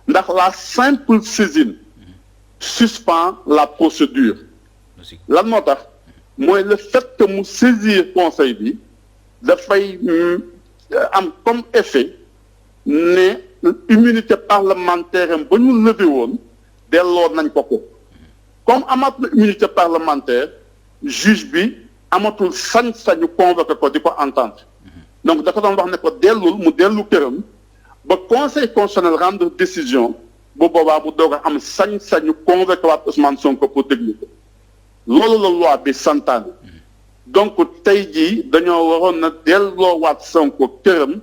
ndax la simple saisine suspend la procédure lan moo tax mooy le fait que mu saisir conseil bi dafay am comme effet ne immunité parlementaire am ba ñu levé woon delloo nañ ko comme amat na immunité parlementaire juge bi amatul sañ-sañu convoqué ko di ko entendre donc dafa doon wax ne ko dellul mu dellu këram ba conseil constitutionnel rendre décision bu boobaa mu doog a am sañ-sañu convoqué waat Ousmane Sonko pour déglu ko loolu la loi bi santaane donc tey jii dañoo waroon na delloo waat Sonko këram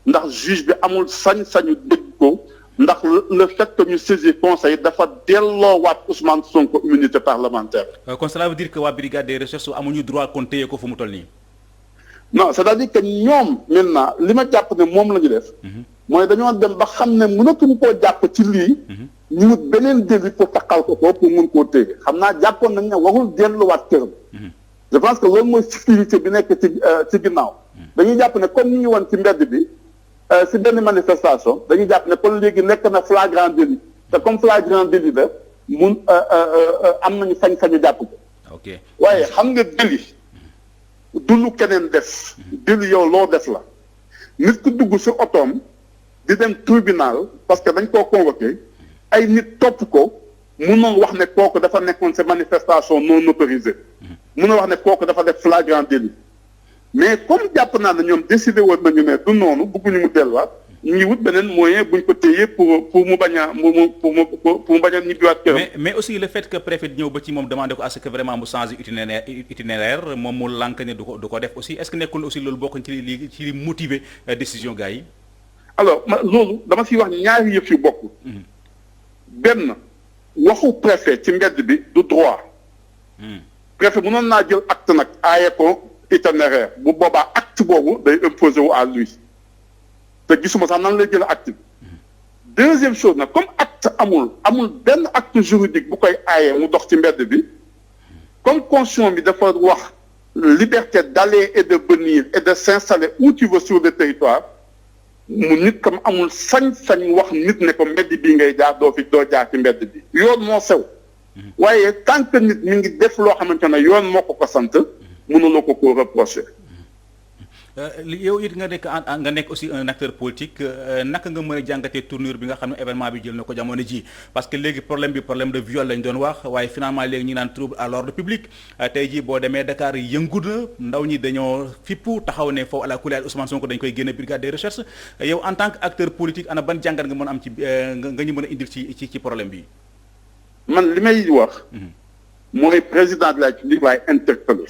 ndax juge bi amul sañ-sañu dégg ko ndax le fait que ñu saisir conseil dafa delloo waat Ousmane Sonko immunité parlementaire. kon cela veut dire que waa brigade des recherches amuñu droit kon téye ko fu mu toll nii. non c'est-à-dire que ñoom maintenant li ma jàpp ne moom la ñu def. mooy dañoo dem ba xam ne mënatuñu koo jàpp ci lii. ñu wut beneen délit pour takkal ko pour mun koo téye xam naa jàppoon nañ ne warul delluwaat këram. je pense que loolu mooy sécurité bi nekk ci ginnaaw. dañuy jàpp ne comme ñu ngi woon ci mbedd bi. si benn manifestation dañuy jàpp ne kon léegi nekk na flagrant délit te comme flagrant délit la mun am nañu sañ-sañu jàpp ko. ok waaye xam nga délit du lu keneen def. délit yow loo def la. nit ku dugg si otoom di dem tribunal parce que dañ koo convoqué ay nit topp ko munoo wax ne kooku dafa nekkoon sa manifestation non autorisée. munoo wax ne kooku dafa def flagrant délit. mais comme jàpp naa ne ñoom décidé woon nañu ne du noonu bëgguñu mu delluwaat ñu ngi wut beneen moyen buñ ko téyee pour mu bañ a pour mu bañ a ñibbiwaat këram. mais aussi le fait que préfet ñëw ba ci moom demandé ko à ce que vraiment mu change itinéraire moom mu lànk ne du ko def aussi est-ce que nekkul aussi loolu bokk ci li motiver décision gars yi. alors loolu dama siy wax ñaari yëf yu bokk. benn waxu préfet ci mbedd bi du droit. préfet mënoon naa jël acte nag aaye ko. itinéraire bu boobaa acte boobu day imposé wu à lui te gisuma sax nan lay jël acte bi deuxième chose nag comme acte amul benn acte juridique bu koy aaye mu dox ci mbedd bi comme constitution bi dafa wax liberté d'aller et de venir et de s'installer où tu veux sur le territoire mu nit comme amul sañ-sañ wax nit ne ko mbedd bii ngay jaar doo jaar ci mbedd bi yoon moo sew waaye tant que nit mi ngi def loo xamante ne yoon moo ko sant mënuloo ko reprocher. yow it nga nekk aussi un acteur politique naka nga mën a jàngatee tournure bi nga xam ne événement bi jël na ko jamono ji parce que léegi problème de viol lañ doon wax waaye finalement léegi ñu naan trouble à l'ordre public tey jii boo demee Dakar yëngu na ndaw ñi dañoo fippu taxaw ne foofu à la couleur Ousmane Sonko dañ koy génne brigade des recherches yow en tant que acteur politique ana ban jàngat nga mën a am ci nga ñu mën a indil ci problème bi. man li may wax. mooy président de la République laay interpellé.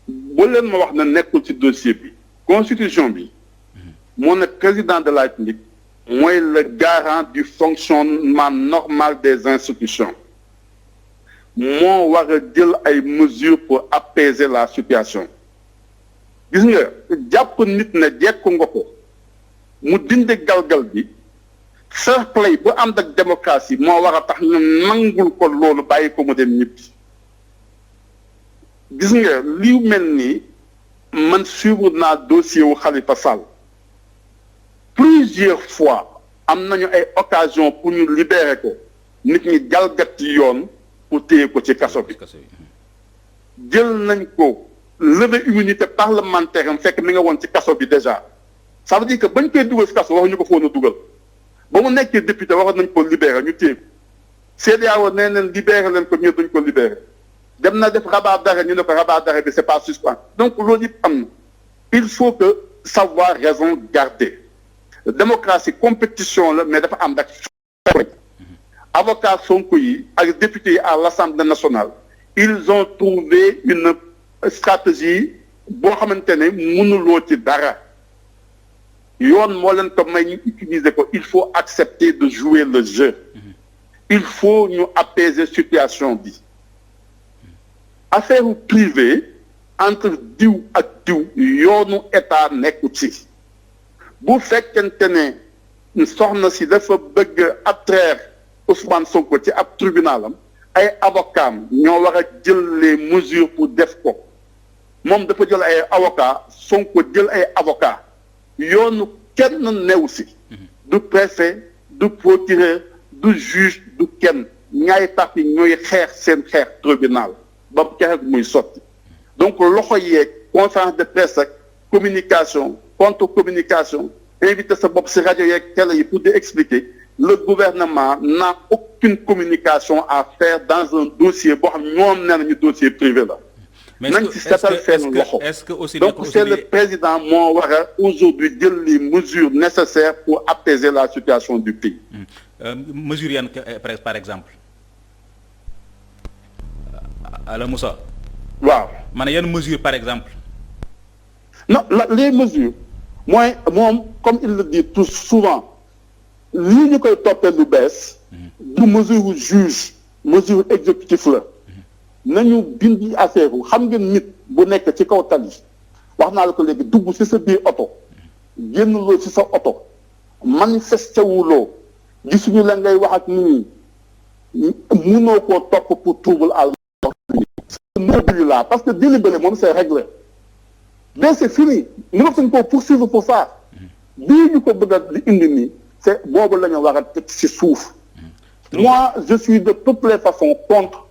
bu leen ma wax na nekkul ci dossier bi constitution bi moo ne président de la République mooy le garant du fonctionnement normal des institutions moo war a jël ay mesures pour apaiser la situation gis nga jàpp nit ne jekku nga ko mu dindi galgal bi fair play bu ànd ak démocratie moo war a tax ñu nangul ko loolu bàyyi ko mu dem ñibbi gis nga li mel nii man suivre naa dossier wu Khalifa Sall plusieurs fois am nañu ay occasion pour ñu libérer ko nit ñi jalgati yoon pour téye ko ci kaso bi jël nañ ko lever immunité parlementaire am fekk mi nga woon ci kaso bi déjà ça veut dire que bañ koy dugal ci kaso waxuñu ko foon a dugal ba mu nekkee député waxoon nañ ko libérer ñu téye ko CEDEAO nee leen libérer leen ko ñu duñ ko libérer dem na def rabat d'arrêt ñu ne ko rabat d'arrêt bi c'est pas suspens donc loolu yëpp am na il faut que savoir raison garder démocratie compétition la mais dafa am rek avocat Sonko yi ak député yi à l'Assemblée nationale ils ont trouvé une stratégie boo xamante ne mënuloo ci dara yoon moo leen ko may ñu utiliser ko il faut accepter de jouer le jeu il faut ñu apaiser situation bi affaire privée entre diw ak diw yoonu état nekku ci bu fekkente ne soxna si dafa bëgg attraire Ousmane Sonko ci ab tribunalam ay avocats ñoo war a jël les mesures pour def ko moom dafa jël ay avocats Sonko jël ay avocats yoonu kenn new si du préfet du procureur du juge du kenn ñaari parti ñooy xeex seen xeex tribunal ba mu keroog muy sotti donc loxo yeeg conférence de presse ak communication contre communication invité sa bopp si rajo yeeg télé yi pour di expliquer le gouvernement n'a aucune communication à faire dans un dossier boo xam ñoom nee nañu dossier privé la. nañ ci seetal seen loxo donc c'est le président moo war a aujourd'hui jël les mesures nécessaires pour apaiser la situation du pays. mesures yan par exemple. Allo Moussa. waaw ma ne yan mesures par exemple. non les mesures mooy moom comme il le dit tout souvent lii ñu koy toppee lu bees. du mesure juge mesure exécutif la. nañu bindi affaire wu xam ngeen nit bu nekk ci kaw tali wax naa la ko léegi dugg ci sa biir oto génn loo ci sa oto manifesté wuloo gisuñu la ngay wax ak nit ñi mënoo koo topp pour trouble à l'ordre public. ce mobile là parce que délibéré moom c'est réglé mais c'est fini mënatuñ koo poursuivre pour ça bii ñu ko bëgg a di indi nii c'est boobu la ñu war a teg ci suuf. moi je suis de toutes les façons contre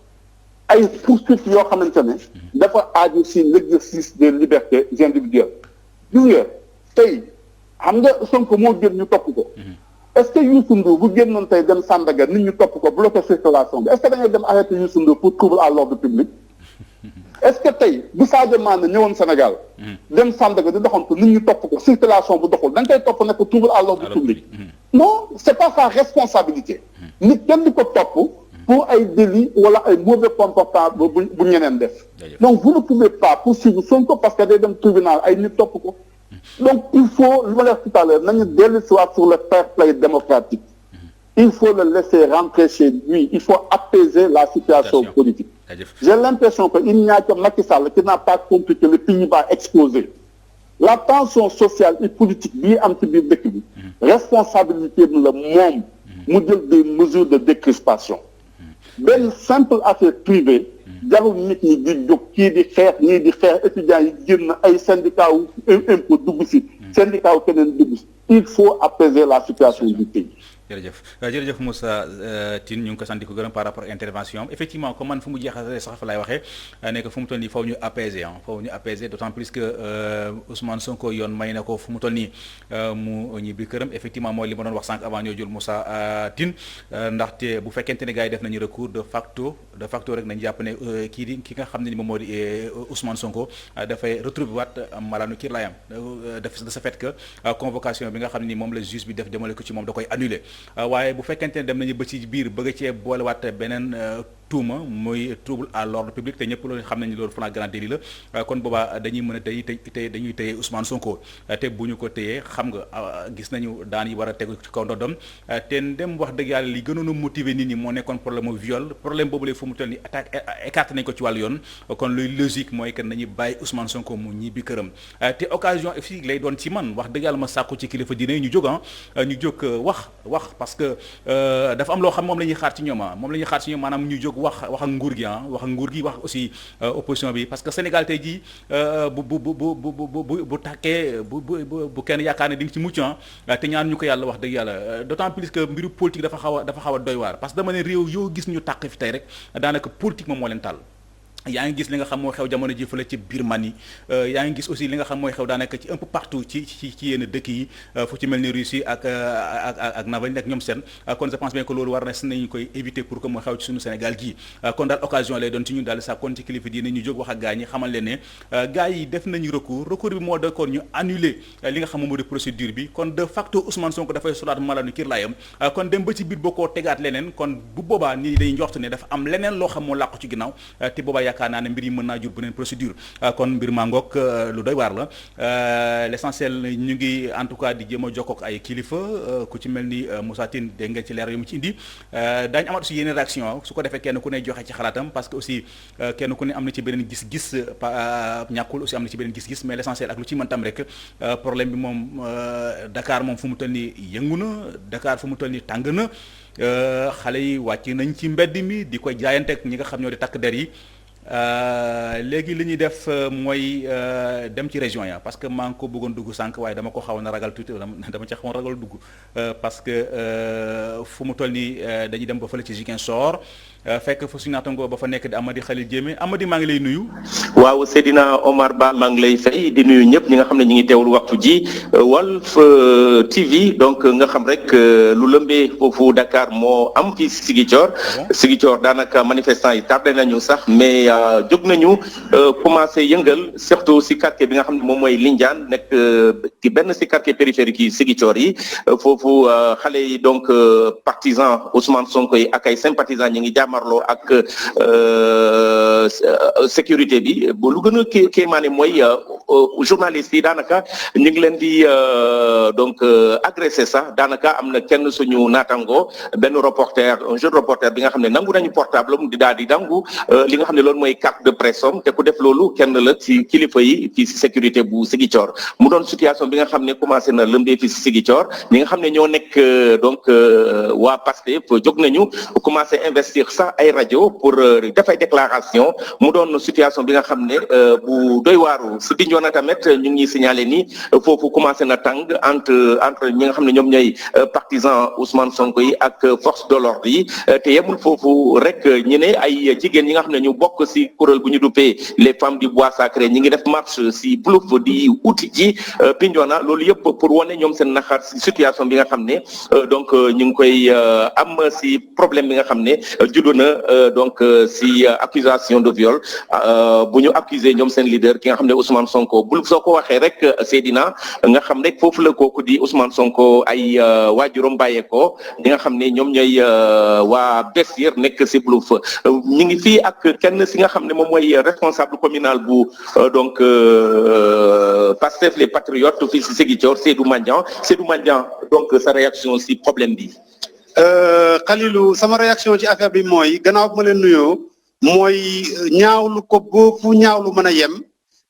ay poursuites yoo xamante ne dafa aaju ci l'exercice des libertés individuelles. gis nga tey xam nga Sonko moo gën ñu topp ko. est-ce que Youssou Ndour bu génnoon tey dem Sandaga nit ñu topp ko bloqué circulation bi est-ce que da ngay dem arrêter Youssou Ndour pour trouble à l'ordre public. est-ce que tey bu Sadio Mané ñëwoon Sénégal. dem Sandaga di doxantu nit ñu topp ko circulation bu doxul da nga koy topp ne ko trouble à l'ordre public. non c'est pas sa responsabilité. nit kenn di ko topp. pour ay délits wala ay mauvais comportement bu ñeneen def. donc vous ne pouvez pas poursuivre Sonko parce que day dem tribunal ay nit topp ko. donc il faut li ma la wax tout à l'heure nañu dellu si waat sur le fair play démocratique. il faut le laisser rentrer chez lui il faut apaiser la situation politique. j'ai l'impression que il n'y a que Macky Sall qui n'a pas compris que le pays va exploser. la tension sociale et politique bii am ci biir dëkk bi. responsabilité bi la moom. mu jël des mesures de décrispation. benn simple affaire privée jarul nit ñi di jóg kii di xeex ñii di xeex étudiants yi génn ay syndicat wu impôt dugg si syndicat wu keneen dugg si il faut apaiser la situation du pays. jërëjëf Moussa Tine ñu ngi ko sant di ko gërëm par rapport intervention am effectivement comme man fu mu jeexalee sax fa laay waxee ne que fu mu toll nii faw ñu apaiser d'autant plus que Ousmane Sonko yoon may na ko fu mu toll nii mu ñibbi këram effectivement mooy li ma doon wax sànq avant ñoo jël Moussa Tine ndaxte bu fekkente ne gars yi def nañu recours de facto rek nañu jàpp ne ki nga xam ne ni moom moo di Ousmane Sonko dafay retrouver waat malaanu kiir laayam de ce fait que convocation bi nga xam ne ni moom la juge bi def demale ko ci moom da koy annuler. waaye bu fekkente ne dem nañu ba ci biir bëgg cee boolewaat beneen tuuma muy trouble à l'ordre public te ñëpp loolu xam nañu loolu flagrant délit la kon boobaa dañuy mën a dañuy téye Ousmane Sonko te bu ñu ko téyee xam nga gis nañu daan yi war a tegu ci kaw ndoddam te dem wax dëgg yàlla li gënoon a motiver nit ñi moo nekkoon problème mu viol problème boobu lay fu mu toll ni attaque écarté nañ ko ci wàllu yoon kon luy logique mooy que nañu bàyyi Ousmane Sonko mu ñibbi këram te occasion fii lay doon ci man wax dëgg yàlla ma sàkku ci kilifa diine ñu jóg ñu jóg wax parce que dafa am loo xam moom la ñuy xaar ci ñoom maanaam ñu jóg wax ak nguur gi wax aussi opposition bi parce que Sénégal tey jii bu tàkkee bu kenn yaakaar ne di nga ci mucc te ñaan ñu ko yàlla wax dëgg yàlla d'autant plus que mbiru politique dafa xaw a doy waar parce que dama ne réew yoo gis ñu tàkk fi tey rek daanaka politique moom moo leen taal. yaa ngi gis li nga xam mooy xew jamono ji fële ci Birmanie yaa ngi gis aussi li nga xam mooy xew daanaka ci un peu partout ci yenn dëkk yi fu ci mel ni Russie ak Navalny ak ñoom seen kon je pense bien que loolu war nañu koy éviter pour que mooy xew ci suñu Sénégal gii kon daal occasion lay doon ci ñun daal sax kon ci kilifa diine ñu jóg wax ak gars ñi xamal leen ne gars yi def nañu recours bi moo d'accord ñu annuler li nga xam moom moo di procédure bi kon de facto Ousmane Sonko dafay solaat malaanu kiir laayam kon dem ba ci biir boo koo tegaat leneen kon bu boobaa nit ñi dañuy njort ne dafa am leneen loo xam moo làqu ci ginnaaw te boobaa yaakaar naa ne mbir yi mën naa jur beneen procédure kon mbir maa ngoog lu doy waar la l'essentiel ñu ngi en tout cas di jéem a jokkoo ak ay kilifa ku ci mel ni Moussa Tine dégg ngeen ci leer yu mu ci indi daañu amaat aussi yeneen réaction su ko defee kenn ku ne joxe ci xalaatam parce que aussi kenn ku ne am na ci beneen gis-gis ñàkkul aussi am na ci beneen gis-gis mais l'essentiel ak lu ci mën tam rek problème bi moom Dakar moom fu mu toll nii yëngu na Dakar fu mu toll nii tàng na xale yi wàcc nañ ci mbedd mi di koy jaayanteeg ñi nga xam ñoo di takk der yi léegi li ñuy def mooy dem ci région ya parce que maa ngi ko bëggoon dugg sànq waaye dama ko xaw na ragal tuuti dama ca xaw ragal dugg parce que fu mu toll nii dañuy dem ba fële ci Ziguinchor fekk fa suñu naataangoo ba fa nekk di Amady Khalil Diémé Amady maa ngi lay nuyu. waaw Seydina Omar Ba maa ngi lay fay di nuyu ñëpp ñi nga xam ne ñu ngi teewul waxtu ji Walf TV donc nga xam rek lu lëmbee foofu Dakar moo am fii Ziguinchor. Ziguinchor daanaka manifestants yi tardé nañu sax mais jóg nañu commencé yëngal surtout si quartier bi nga xam ne moom mooy Lindiane nekk ci benn si quartier périphérique yi Ziguinchor yi foofu xale yi donc partisans Ousmane Sonko yi ak ay sympathisants ñi ngi jàmmarloo ak sécurité bi bu lu gën a kéemaane mooy journalistes yi daanaka ñu ngi leen di donc agressé sax daanaka am na kenn suñu naataango benn reporter un jeune reporter bi nga xam ne nangu nañu portable am di daal di nangu li nga xam ne loolu mooy carte de presse am te ku def loolu kenn la ci kilifa yi fii si sécurité bu Ziguinchor mu doon situation bi nga xam ne commencé na lëmbee fii si Ziguinchor ñi nga xam ne ñoo nekk donc waa Pastef jóg nañu commencé investir sax ay rajo pour def ay déclaration mu doon situation bi nga xam ne bu doy waaru si Bignona tamit ñu ngi signalé ni foofu commencé na tàng entre ñi nga xam ne ñoom ñooy partisans Ousmane Sonko yi ak force de l'ordre yi te yemul foofu rek ñu ne ay jigéen ñi nga xam ne ñu bokk si kuréel bu ñu duppee les femmes du bois sacré ñi ngi def marche si Plouf di uti ji Bignona loolu yëpp pour wane ñoom seen naxar si situation bi nga xam ne donc ñu ngi koy am si problème bi nga xam ne juddu na donc si accusation de viol bu ñu accusé ñoom seen leader ki nga xam ne Ousmane Sonko bul soo ko waxee rek Seydina nga xam rek foofu la kooku di Ousmane Sonko ay waajuram bàyyeekoo ñi nga xam ne ñoom ñooy waa Bessir nekk si Plouf ñu ngi fii ak kenn si nga xam ne moom mooy responsable communal bu donc Pastef les Patriotes fii si Ziguinchor Seydou Mandiang donc sa réaction si problème bi. Khalilou sama réaction ci affaire bi mooy gannaaw bu ma leen nuyoo mooy ñaawlu ko boo fu ñaawlu mën a yem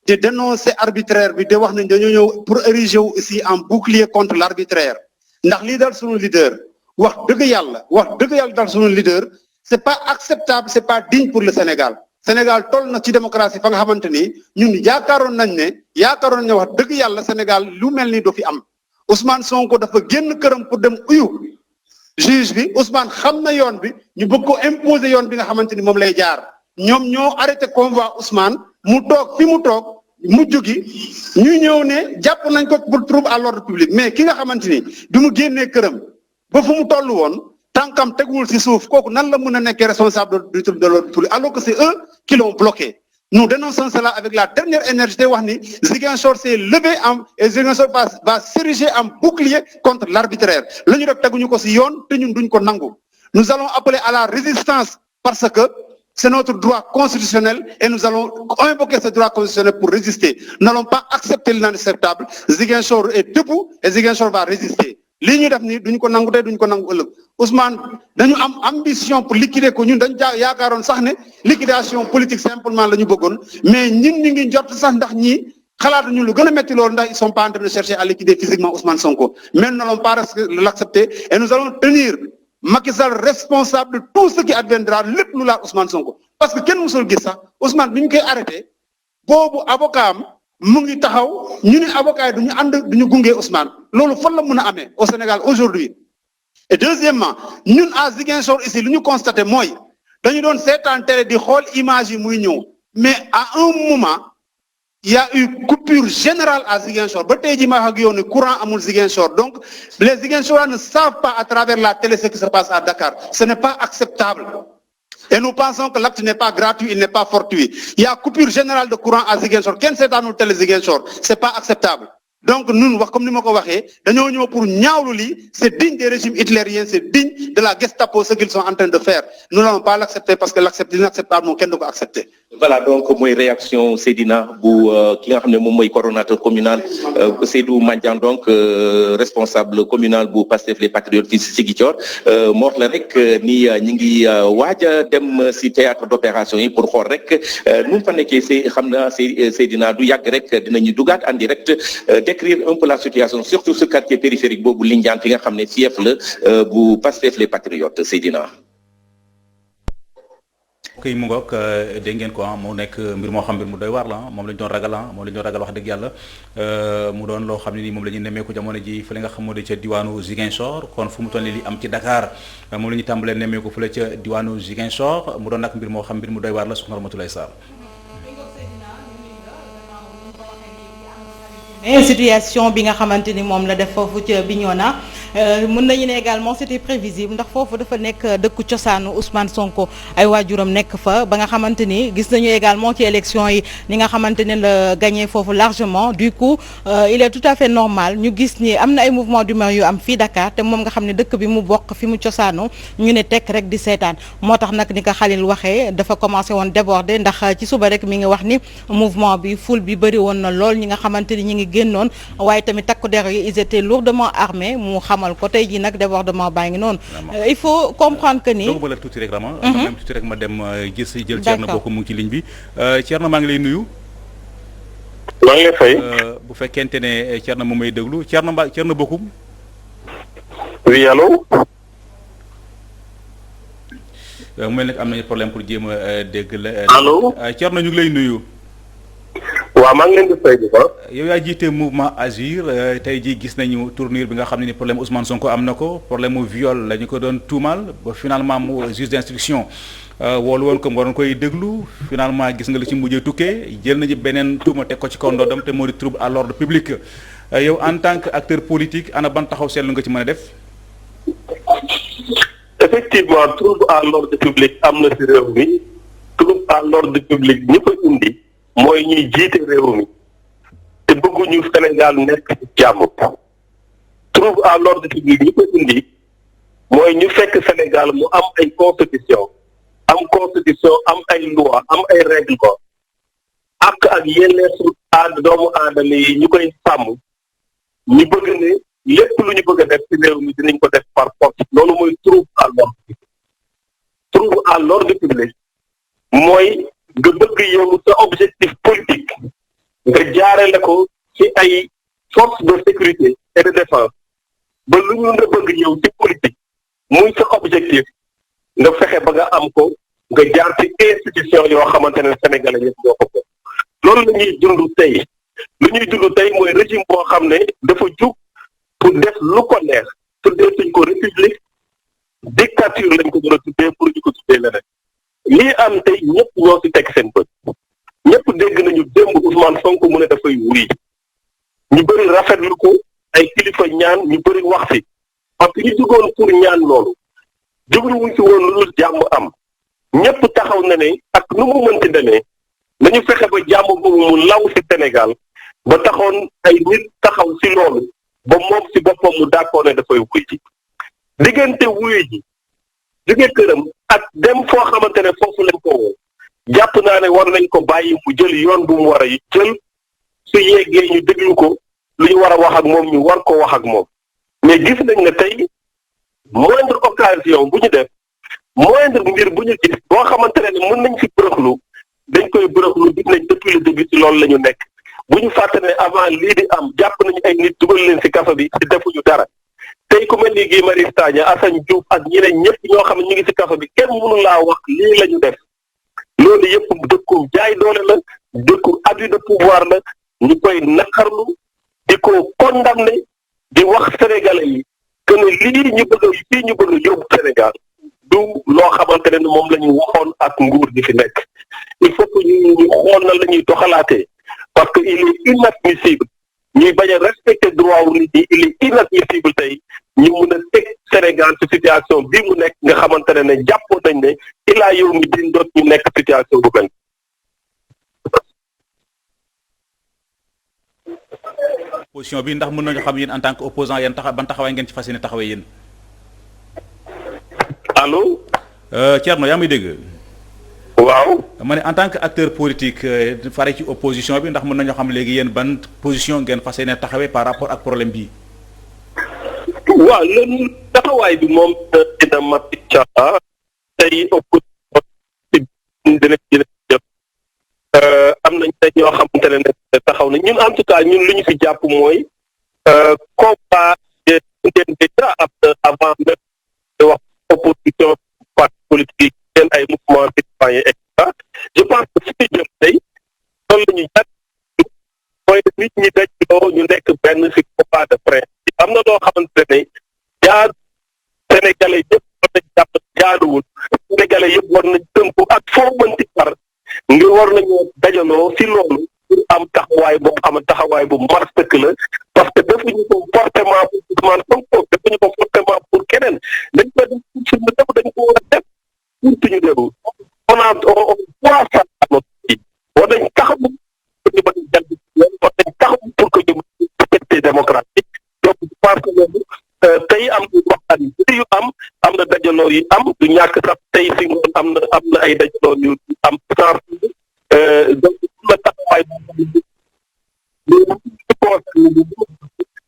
te dénoncer arbitraire bi de wax nañ dañoo ñëw pour ériger wu aussi en bouclier contre l'arbitraire ndax lii dal sunu leader wax dëgg yàlla dal sunu leader c'est pas acceptable c'est pas digne pour le Sénégal toll na ci démocratie fa nga xamante ni ñun yaakaaroon nañ ne wax dëgg yàlla Sénégal lu mel ni do fi am Ousmane Sonko dafa génn këram pour dem uyu juge bi Ousmane xam na yoon bi ñu bëgg ko imposer yoon bi nga xamante ni moom lay jaar ñoom ñoo arrêté convoi Ousmane mu toog fi mu toog mujj gi ñu ñëw ne jàpp nañ ko pour trouble à l'ordre public mais ki nga xamante ni bi mu génnee këram ba fu mu toll woon tànkam teguwul ci suuf kooku nan la mën a nekkee responsable du trouble de l'ordre public alors que c'est eux qui l'ont bloqué. Nous dénonçons cela avec la dernière énergie te wax ni Ziguinchor s'est levé et Ziguinchor va s'ériger en bouclier contre l'arbitraire la ñu def teguñu ko ci yoon te ñun duñ ko nangu. Nous allons appeler à la résistance parce que c'est notre droit constitutionnel et nous allons invoquer ce droit constitutionnel pour résister. Nous n'allons pas accepter l'inacceptable. Ziguinchor est debout et Ziguinchor va résister. lii ñu def nii duñ ko nangu tey duñ ko nangu ëllëg Ousmane dañu am ambition pour liquider ko ñun dañu yaakaaroon sax ne liquidation politique simplement la ñu bëggoon mais ñun ñu ngi jot sax ndax ñii xalaatuñu lu gën a métti loolu ndax ils sont pas en train de chercher à liquider physiquement Ousmane Sonko mais nous n'allons pas l'accepter et nous allons tenir Macky Sall responsable de tout ce qui adviendra lépp lu laal Ousmane Sonko parce que kenn musul gis sax Ousmane bi ñu koy arrêté boobu avocat am mu ngi taxaw ñu ne avocat yi duñu ànd duñu gunge Ousmane loolu fan la mën a amee au Sénégal aujourd'hui et deuxièmement ñun à Ziguinchor ici lu ñu constaté mooy dañu doon seetaan télé di xool image yi muy ñëw mais à un moment il y a eu coupure générale à Ziguinchor ba tey jii ma wax ak yow ne courant amul Ziguinchor donc les Ziguinchorois ne savent pas à travers la télé ce qui se passe à Dakar ce n'est pas acceptable. Et nous pensons que l'acte n'est pas gratuit, il n'est pas fortuit. Il y a coupure générale de courant à Ziguinchor. Kenn seetaanul télé Ziguinchor, c'est pas acceptable. Donc nous wax comme ni ma ko waxee dañoo ñëw pour ñaawlu lii c'est digne des régimes hitlériens, c'est digne de la Gestapo ce qu'ils sont en train de faire. Nous n'allons pas l'accepter parce que l'inacceptable moom kenn du ko accepter. Voilà donc mooy réaction Seydina bu ki nga xam ne moom mooy coordonnateur communal Seydou Mandiang donc responsable communal bu Pastef les Patriotes fii si Ziguinchor moo wax la rek ni ñi ngi waaj a dem si théâtre d'opération yi pour xool rek nu mu fa nekkee xam naa Seydina du yàgg rek dinañu dugaat en direct décrire un peu la situation surtout ce quartier périphérique boobu Lindiane fi nga xam ne fief la bu Pastef les Patriotes Seydina. mbokk yi mu ngoog dégg ngeen ko mu nekk mbir moo xam mbir mu doy waar la moom lañ doon ragal moom lañ doon ragal wax dëgg yàlla mu doon loo xam ne nii moom la ñuy nemmeeku jamono ji fële nga xam moo di ca diwaanu Ziguinchor kon fu mu toll nii li am ci Dakar moom la ñuy tàmbalee nemmeeku fële ca diwaanu Ziguinchor mu doon nag mbir moo xam mbir mu doy waar la soxna Ramatoulaye Sarr. situation bi nga xamante ni moom la def foofu ca Bignona mën nañu ne également c'était prévisible ndax foofu dafa nekk dëkku cosaanu Ousmane Sonko ay waajuram nekk fa ba nga xamante ni gis nañu également ci élection yi ni nga xamante ne la gagné foofu largement du coup il est tout à fait normal ñu gis ni am na ay mouvement d'humeur yu am fii Dakar te moom nga xam ne dëkk bi mu bokk fi mu cosaanu ñu ne tekk rek di seetaan moo tax nag ni ko Khalil waxee dafa commencé woon déborder ndax ci suba rek mi ngi wax ni mouvement bi foule bi bëri woon na lool ñi nga xamante ni ñi ngi génnoon waaye tamit takku der yi ils étaient lourdement armés mu xamal ko tey jii nag débordement baa ngi noonu il faut comprendre que ni doogu ba la tuuti rek Rama même tuuti rek ma dem jël Thierno bokk mu ngi ci ligne bi Thierno maa ngi lay nuyu maa ngi lay fay bu fekkente ne Thierno moom may déglu Thierno bokkum oui allo mu mel nag am nañu problème pour jéem a dégg la allo Thierno ñu ngi lay nuyu waaw maa ngi leen di fay bu baax. yow yaa jiite mouvement Agir tey jii gis nañu tournure bi nga xam ne ni problème Ousmane Sonko am na ko problème mu viol la ñu ko doon tuumal ba finalement mu juge d'instruction woolu woon ko mu waroon koy déglu finalement gis nga lu ci mujjee tukkee jël nañu beneen tuuma teg ko ci kaw ndoddam te moo di trouble à l'ordre public yow en tant que acteur politique ana ban taxaw seetlu nga ci mën a def. effectivement trouble à l'ordre public am na ci réew mi trouble à l'ordre public ñi ko indi. mooy ñuy jiite réew mi te bëgguñu Sénégal nekk ci jàmm trouble à l'ordre public ñi ko indi mooy ñu fekk Sénégal mu am ay constitution am ay loi am ay règlement ak yelleefu doomu aadama yi ñu koy sàmm ñu bëgg ne lépp lu ñu bëgg a def ci réew mi dinañ ko def par force loolu mooy trouble à l'ordre public trouble à l'ordre public mooy nga bëgg yow sa objectif politique nga jaarale ko ci ay forces de sécurité et de défense ba lu ñu nga bëgg yow ci politique muy sa objectif nga fexe ba nga am ko nga jaar ci institution yoo xamante ne Sénégalais yëpp ñoo ko bokk loolu la ñuy dund tey lu ñuy dund tey mooy régime boo xam ne dafa jug pour def lu ko neex tuddee suñ ko république dictature lañ ko mën a tuddee pour ñu ko tuddee leneen lii am tey ñëpp ñoo ci teg seen bët ñëpp dégg nañu démb Ousmane Sonko mu ne dafay wuy ñu bëri rafetlu ko ay kilifa ñaan ñu bëri wax ci parce que ñu jugoon pour ñaan loolu jubluwuñ ci woon lu dul jàmm am ñëpp taxaw na ne ak nu mu mënti demee nañu fexe ba jàmm boobu mu law ci Sénégal ba taxoon ay nit taxaw ci loolu ba moom ci boppam mu d'accord ne dafay wuy ji diggante wuy ji jóge këram ak dem foo xamante ne foofu lañ ko woo jàpp naa ne war nañ ko bàyyi mu jël yoon bu mu war a jël su yeggee ñu déglu ko lu ñu war a wax ak moom ñu war ko wax ak moom mais gis nañ ne tey moindre occasion bu ñu def moindre mbir bu ñu gis boo xamante ne mën nañ fi bërëxlu dañ koy bërëxlu gis nañ depuis le début ci loolu la ñu nekk bu ñu fàtte ne avant lii di am jàpp nañu ay nit dugal leen ci kaso bi ci defuñu dara tey ku mel ni Guy Marius Sagna Assane Diouf ak ñeneen ñëpp ñoo xam ne ñu ngi ci kaso bi kenn mënu laa wax lii la ñu def loolu yëpp dëkku jaay doole la dëkku abus de pouvoir la ñu koy naqarlu di ko condamné di wax sénégalais yi que ne lii ñu bëgg a yóbbu Sénégal du loo xamante ne moom la ñu waxoon ak nguur gi fi nekk il faut que ñu xool na la ñuy doxalaatee parce que il est inadmissible ñuy bañ a respecter droit wu nit ñi il est inadmissible tey ñu mun a teg Sénégal ci situation bii mu nekk nga xamante ne jàppoon nañ ne ilaa yow mi din doot ñu nekk situation bu mel. position bi ndax mën nañu xam yéen en tant que opposant yéen ban taxawaay ngeen ci fas yéene taxawee yéen. allo. Thierno yaa may dégg. waaw. ma ne en tant que acteur politique fare ci opposition bi ndax mën nañoo xam léegi yéen ban position ngeen fas yéene taxawee par rapport ak problème bii. waaw loolu taxawaay bi moom dina mat incha allah tey opposition dina jot am nañ te ñoo xamante ne taxaw na ñun en tout cas ñun li ñu fi jàpp mooy combat ngeen déjà avant même de wax opposition parti politique seen ay mouvement citoyen loo xamante ne jaar Sénégalais yëpp war nañ jàpp jaaduwul Sénégalais yëpp war nañ tënku ak foo mënti far ngir war nañoo dajaloo si loolu pour am taxawaay boo xam ne taxawaay bu mat sëkk la parce que defuñu ko forcément pour Ousmane Sonko defuñu ko forcément pour keneen dañ ko def suñu def dañ ko war a def pour suñu réew on a trois fois war nañ taxaw pour ñu mën a jàng war nañ taxaw pour que ñu mën a respecter démocratie donc je pense que loolu tey am na waxtaan yu bëri yu am na dajaloo yu am du ñàkk sax tey si ngoon am na ay dajaloo yu am sans donc la taxawaay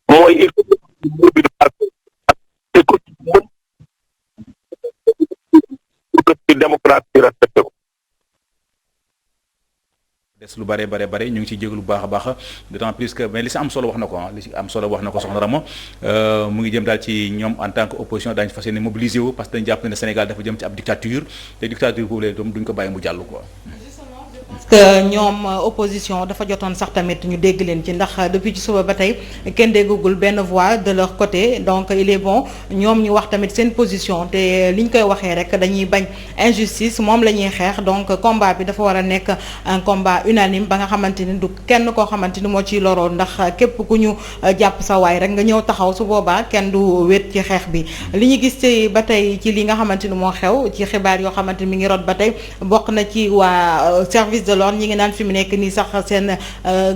mooy il faut que te ko mën pour que démocratie respecté ko. des lu bare ñu ngi ciy jéglu bu baax a baax d'autant plus que mais li si am solo wax na ko li si am solo wax na ko soxna Rama mu ngi jëm daal ci ñoom en tant que opposition daañu fas yéene mobiliser wu parce que dañu jàpp ne Sénégal dafa jëm ci ab dictature te dictature boobu léegi duñ ko bàyyi mu jàll quoi. parce que ñoom opposition dafa jotoon sax tamit ñu dégg leen ci ndax depuis ci suba ba tey kenn déggagul benn voix de leur côté donc il est bon ñoom ñu wax tamit seen position te li ñu koy waxee rek dañuy bañ injustice moom la ñuy xeex donc combat bi dafa war a nekk un combat unanime ba nga xamante ni du kenn koo xamante ni moo ciy loroon ndax képp ku ñu jàpp sa waay rek nga ñëw taxaw su boobaa kenn du wét ci xeex bi li ñu gis ci ba tey ci li nga xamante ni moo xew ci xibaar yoo xamante ni mi ngi rot ba tey bokk na ci waa service de l'ordre ñi ngi naan fi mu nekk nii sax seen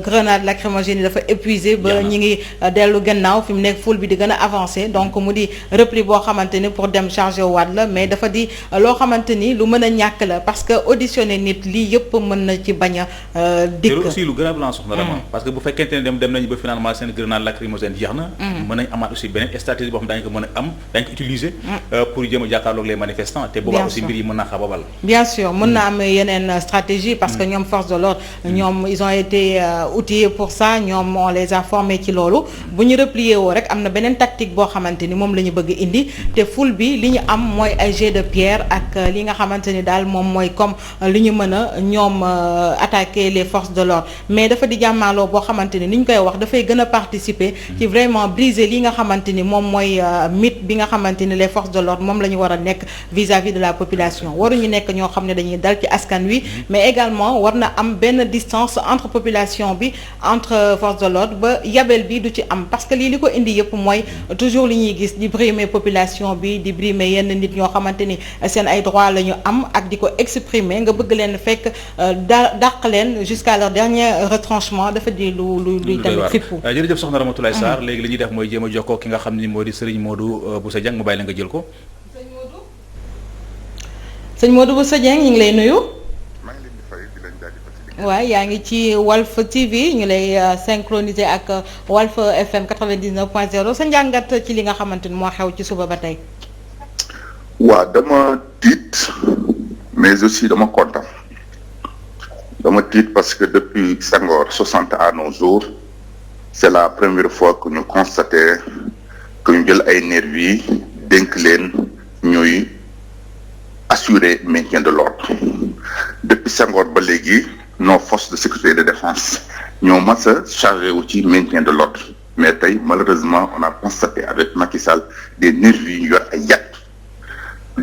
grenade lacrymogène yi dafa épuisé ba ñi ngi dellu gannaaw fi mu nekk foule bi di gën a avancé donc mu di repli boo xamante ni pour dem chargé waat la mais dafa di loo xamante ni lu mën a ñàkk la parce que auditionné nit lii yëpp mën na ci bañ a dikk te aussi lu gën a blanc soxna Rama parce que bu fekkente ne dem nañu ba finalement seen grenade lacrymogène jeex na mën nañ amaat aussi beneen stratégie boo xam daañu ko mën a am daañu ko utiliser pour jëm a jàkkaarloog les manifestants te boobaa aussi mbir yi mën naa xababal bien sûr mën na am yeneen stratégie parce que ñoom force de l'ordre ñoom ils ont été outillés pour ça ñoom on les a formés ci loolu bu ñu replier woo rek am na beneen tactique boo xamante ni moom la ñu bëgg indi te foule bi li ñu am mooy ay jet de pierre ak li nga xamante ni daal moom mooy comme li ñu mën a ñoom attaquer les forces de l'ordre mais dafa di jàmmaaloo boo xamante ni ñu koy wax dafay gën a participer ci vraiment briser li nga xamante ni moom mooy mythe bi nga xamante ni les forces de l'ordre moom la ñu war a nekk vis-à-vis de la population waruñu nekk ñoo xam ne dañuy dal ci askan wi mais également war na am benn distance entre population bi entre force de l'ordre ba yabel bi du ci am parce que lii li ko indi yëpp mooy toujours li ñuy gis di brimer population bi di brimer yenn nit ñoo xamante ni seen ay droits la ñu am ak di ko exprimer nga bëgg leen fekk dàq leen jusqu'à leur dernier retranchement dafa di luy tamit fippu. jërëjëf soxna Ramatoulaye Sarr léegi li ñuy def mooy jéem a jokkoo ki nga xam ni moo di Serigne Modou Bousso Dieng mu bàyyi la nga jël ko. sëñ Modou Bousso Dieng ñu ngi lay nuyu. waaw yaa ngi ci Walf TV ñu lay synchroniser ak Walf FM 99.0 sa njàngat ci li nga xamante ni moo xew ci suba ba tey. waaw dama tiit mais aussi dama kontaan dama tiit parce que depuis Senghor 60 à nos jours c'est la première fois que ñu constaté que ñu jël ay nervis dénk leen ñuy assurer maintien de l'ordre depuis Senghor ba léegi. nos forces de sécurité et de défense ñoo mas a chargé wu ci maintien de l'ordre mais tey malheureusement on a constaté avec Macky Sall des nervis yu yor ay yat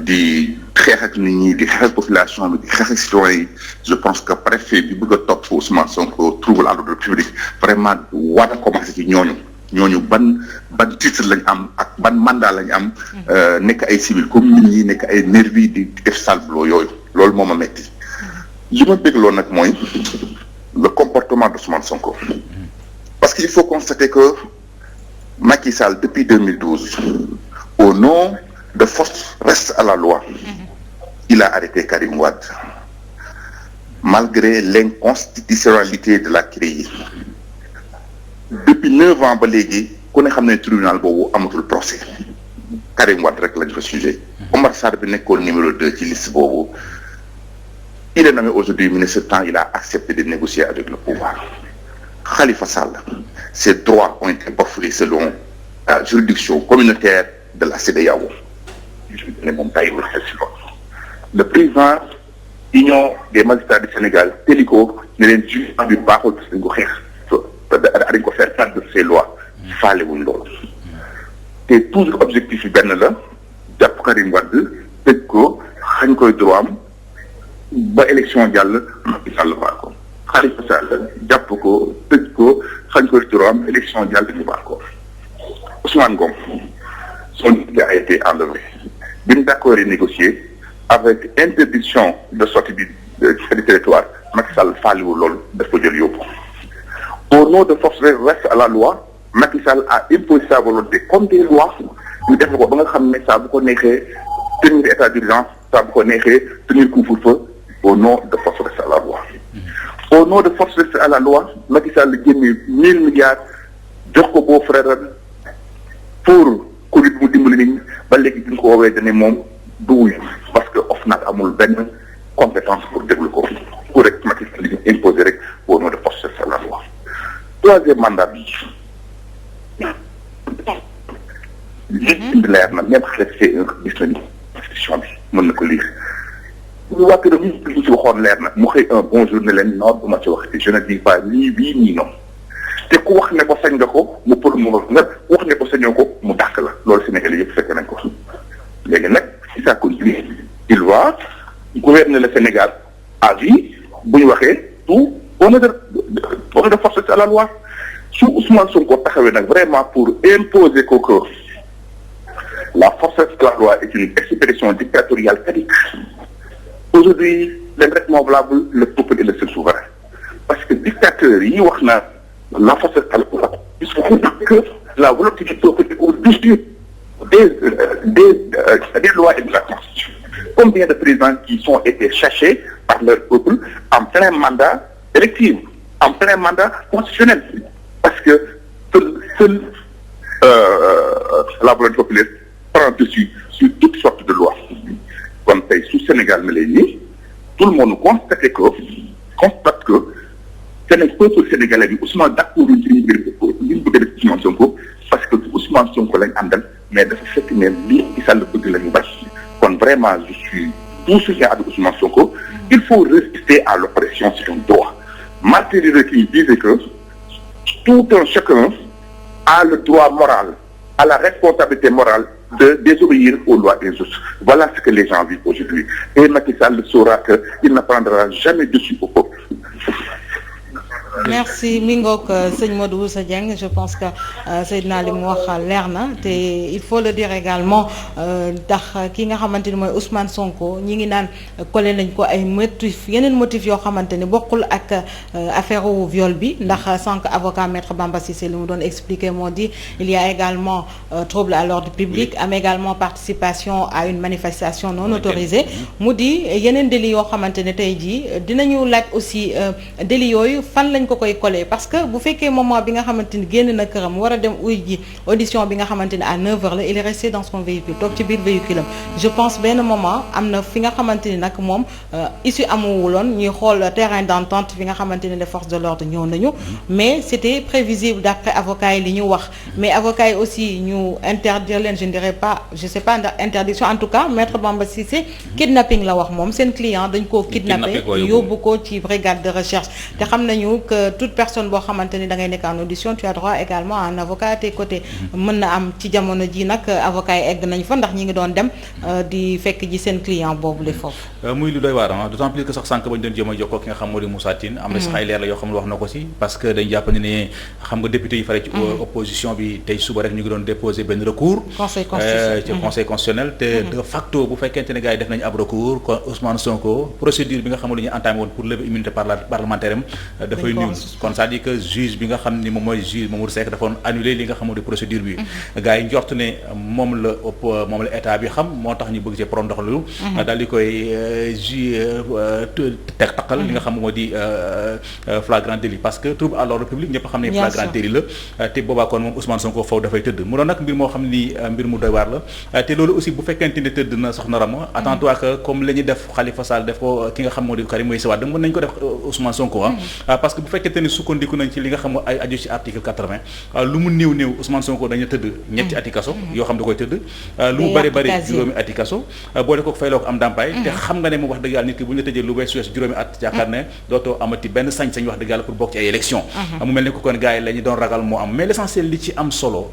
di xeex ak nit ñi di xeex ak population bi di xeex ak citoyens yi je pense que préfet bi bëgg a topp Ousmane Sonko trouble à l'ordre public vraiment war a commencé ci ñooñu ban titre lañ am ak ban mandat lañ am nekk ay civil comme nit ñi nekk ay nervis di def sale boulot yooyu loolu moo ma metti li ma bégloo nag mooy le comportement d'Ousmane Sonko parce qu'il faut constater que Macky Sall depuis 2012 au nom de force reste à la loi il a arrêté Karim Wade malgré l'inconstitutionnalité de la CREI depuis 9 ans ba léegi ku ne xam ne tribunal boobu amatul procès Karim Wade rek lañ fa sujet Omar Sarr bi nekkoon numéro 2 ci liste boobu il est nommé aujourd'hui ministre tant il a accepté de négocier avec le pouvoir. Khalifa Sall, ses droits ont été bafoués selon la juridiction communautaire de la CEDEAO. Le président Union des magistrats du Sénégal, Télico, ne leen jugement bi baaxul dañ ko xeex dañ ko faire part de ces lois faale wuñ loolu te toujours objectif yi benn la jàpp Karim Wade tëj ko xañ koy droit am ba élection jàll Macky Sall baal ko Khalifa Sall jàpp ko tëj ko xañ koy droit am élection jàll ñu baal ko Ousmane Ngom son idée a été enlevé bi mu d'accord négocier avec interdiction de sortie du territoire Macky Sall faaliwul loolu daf ko jël yóbbu au nom de force reste à la loi Macky Sall a imposé sa volonté comme des lois ñu def ko ba nga xam ne saa bu ko neexee tenir état d'urgence saa bu ko neexee tenir couvre-feu au nom de force reste à la loi. Au nom de force reste à la loi Macky Sall génne 1000 milliards jox ko beau frère pour Covid mu dimbali nit ñi ba léegi bi ñu ko woowee dañu moom du wuyu parce que OFNAC amul benn compétence pour déglu ko pour rek Macky Sall li ñu imposer rek au nom de force reste à la loi. Troisième mandat bi. li leer na même xale c'est gis nañu constitution bi mën na ko lire ñu waa këram ñu ci waxoon leer na mu xëy un bonjour ne leen non du ma ci wax je ne dis pas ni oui ni non te ku wax ne ko sañ nga ko mu pour mu nga wax ne ko sañoo ko mu dàq la loolu Sénégal yëpp fekk nañ ko léegi nag si ça continue il va gouverner le Sénégal à vie bu ñu waxee tout on est de force à la loi su Ousmane Sonko taxawee nag vraiment pour imposer ko que la force de la loi est une expression dictatoriale caduque. Aujourd'hui, l'invraisemblable, le peuple est le seul souverain. Parce que dictateur, yi wax na la force de la loi, puisque que la volonté du peuple est au-dessus des lois et de la Constitution. Combien de présidents qui sont été cherchés par leur peuple en plein mandat électif, en plein mandat constitutionnel. Parce que seule la volonté populaire prend dessus sur toutes sortes de lois. Comme tey su Sénégal ne lay nii tout le monde constate que peuple sénégalais bi Ousmane d'accord ci li ñu bëgg a def Ousmane Sonko parce que Ousmane Sonko lañ àndal mais dafa fekk ne lii ci Sall bëgg la ñu bañ kon vraiment je suis tout soutien avec Ousmane Sonko. Il faut résister à l'oppression, c'est un droit. Martin Luther King disait que tout un chacun a le droit moral, a la responsabilité morale de désobéir aux lois des autres. Voilà ce que les gens vivent aujourd'hui. Et Macky Sall saura qu'il ne prendra jamais dessus au peuple. Merci Mingok sëñ Modou Bousso Dieng, je pense que Seydina li mu wax leer na te il faut le dire également ndax ki nga xamante ni mooy Ousmane Sonko ñi ngi naan collé nañ ko ay motifs yeneen motifs yoo xamante ni bokkul ak affaire u viol bi ndax sànq avocat maître Bamba Cissé li mu doon expliquer moo di il y a également trouble à l'ordre public am également participation à une manifestation non autorisée mu di yeneen délits yoo xamante ne tey jii dinañu laaj aussi délits yooyu fan lañ ko koy collé parce que bu fekkee moment bi nga xamante ni génn na këram war a dem uy ji audition bi nga xamante ni à 9h la il est resté dans son véhicule toog ci biir véhicule am je pense benn moment am na fi nga xamante ni nag moom issue amuwuloon ñuy xool terrain d'entente fi nga xamante ni les forces de l'ordre ñëw nañu mais c'était prévisible d'après avocats yi li ñu wax mais avocats yi aussi ñu interdire leen je ne dirais pas je sais pas ndax interdiction en tout cas maître Bamba Cissé kidnapping la wax moom seen client dañ koo kidnappé yóbbu ko ci brigade de recherche te xam nañu que toute personne boo xamante ni da ngay nekk en audition tu as droit également à un avocat à tes côtés mën na am ci jamono ji nag avocat yi egg nañ fa ndax ñi ngi doon dem di fekk ji seen client boobu le foofu muy lu doy waar d'autant plus que sax sànq bañ doon jéem a jokkoo ki nga xam moo di Moussa Tine am na sax ay leer la yoo xam ne wax na ko si parce que dañ jàpp ne xam nga député yi fare ci opposition bi tey suba rek ñu ngi doon déposer benn recours ci conseil constitutionnel te de facto bu fekkente ne gars yi def nañu ab recours kon Ousmane Sonko procédure bi nga xam ne ñu entamé woon pour lever immunité parlementaire am dafay nul kon c'est-à-dire que juge bi nga xam ni moom mooy juge Mamour Seck dafa annulé li nga xam di procédure bi gars yi njort ne moom la état bi xam moo tax ñu bëgg ci pro ndox lu daal di koy taqal li nga xam moo di flagrant délit parce que trouble à l'ordre public ñëpp xam ne flagrant délit la te boobaa kon moom Ousmane Sonko faw dafay tëdd mu doon nag mbir moo xam ni mbir mu doy waar la te loolu aussi bu fekkente ne tëdd na soxna Rama attends-toi que comme la ñu def Khalifa Sall def ko ki nga xam moo di Karim Meïssa Wade mën nañ ko def Ousmane Sonko parce que bu fekkente ni sukkandiku nañ ci li nga xam ay aju ci article 80 lu mu néew Ousmane Sonko dañu tëdd ñetti ati kaso yoo xam da koy tëdd lu mu bari juróomi ati kaso boole ko fayloo ko am ndàmpaay te xam nga ne mu wax dëgg yàlla nit ki bu ñu la tëjee lu weesu juróomi at yaakaar ne dootoo amati benn sañ-sañ wax dëgg yàlla pour bokk ci ay élection mu mel ni ko kon gars yi la ñu doon ragal moo am mais l'essentiel li ci am solo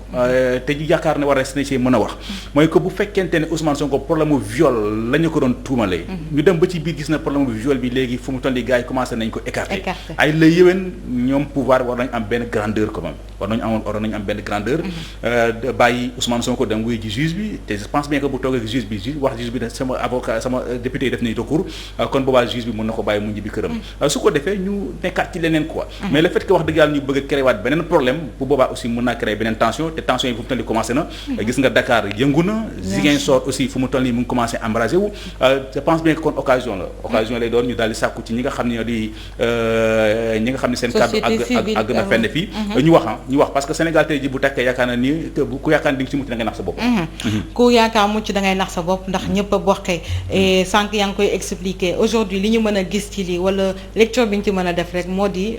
te ñu yaakaar ne war na ci mën a wax mooy que bu fekkente ne Ousmane Sonko problème mu viol la ñu ko doon tuumalee ñu dem ba ci biir gis na problème mu viol bi léegi fu mu toll nii gars yi commencé nañ ko écarter ay la yéwén ñoom pouvoir war nañ am benn grandeur quand même war nañ am benn grandeur bàyyi Ousmane Sonko dem wuy ji juge bi te je pense bien que bu toogee ak juge bi wax juge bi ne sama avocat sama député yi def nañu recours kon boobaa juge bi mën na ko bàyyi mu ñibbi këram su ko defee ñu nekkaat ci leneen quoi mais le fait que wax dëgg yàlla ñu bëgg a créer waat beneen problème bu boobaa aussi mën naa créer beneen tension te tension yi fu mu toll nii commencé na gis nga Dakar yëngu na Ziguinchor aussi fu mu toll nii mu ngi commencé embrasé wu je pense bien que kon occasion lay doon ñu daal di sàkku ci ñi nga xam ne di ñi nga xam ne seen kàddu àgg na fenn fii ñu wax parce que Sénégal tey ji bu takkee yaakaar na ni ku yaakaar ni di nga ci mucc da ngay nax sa bopp ku yaakaar mucc da ngay nax sa bopp ndax ñëpp a bokkee et sànq yaa ngi koy expliquer aujourd'hui li ñu mën a gis ci lii wala lecture bi ñu ci mën a def rek moo di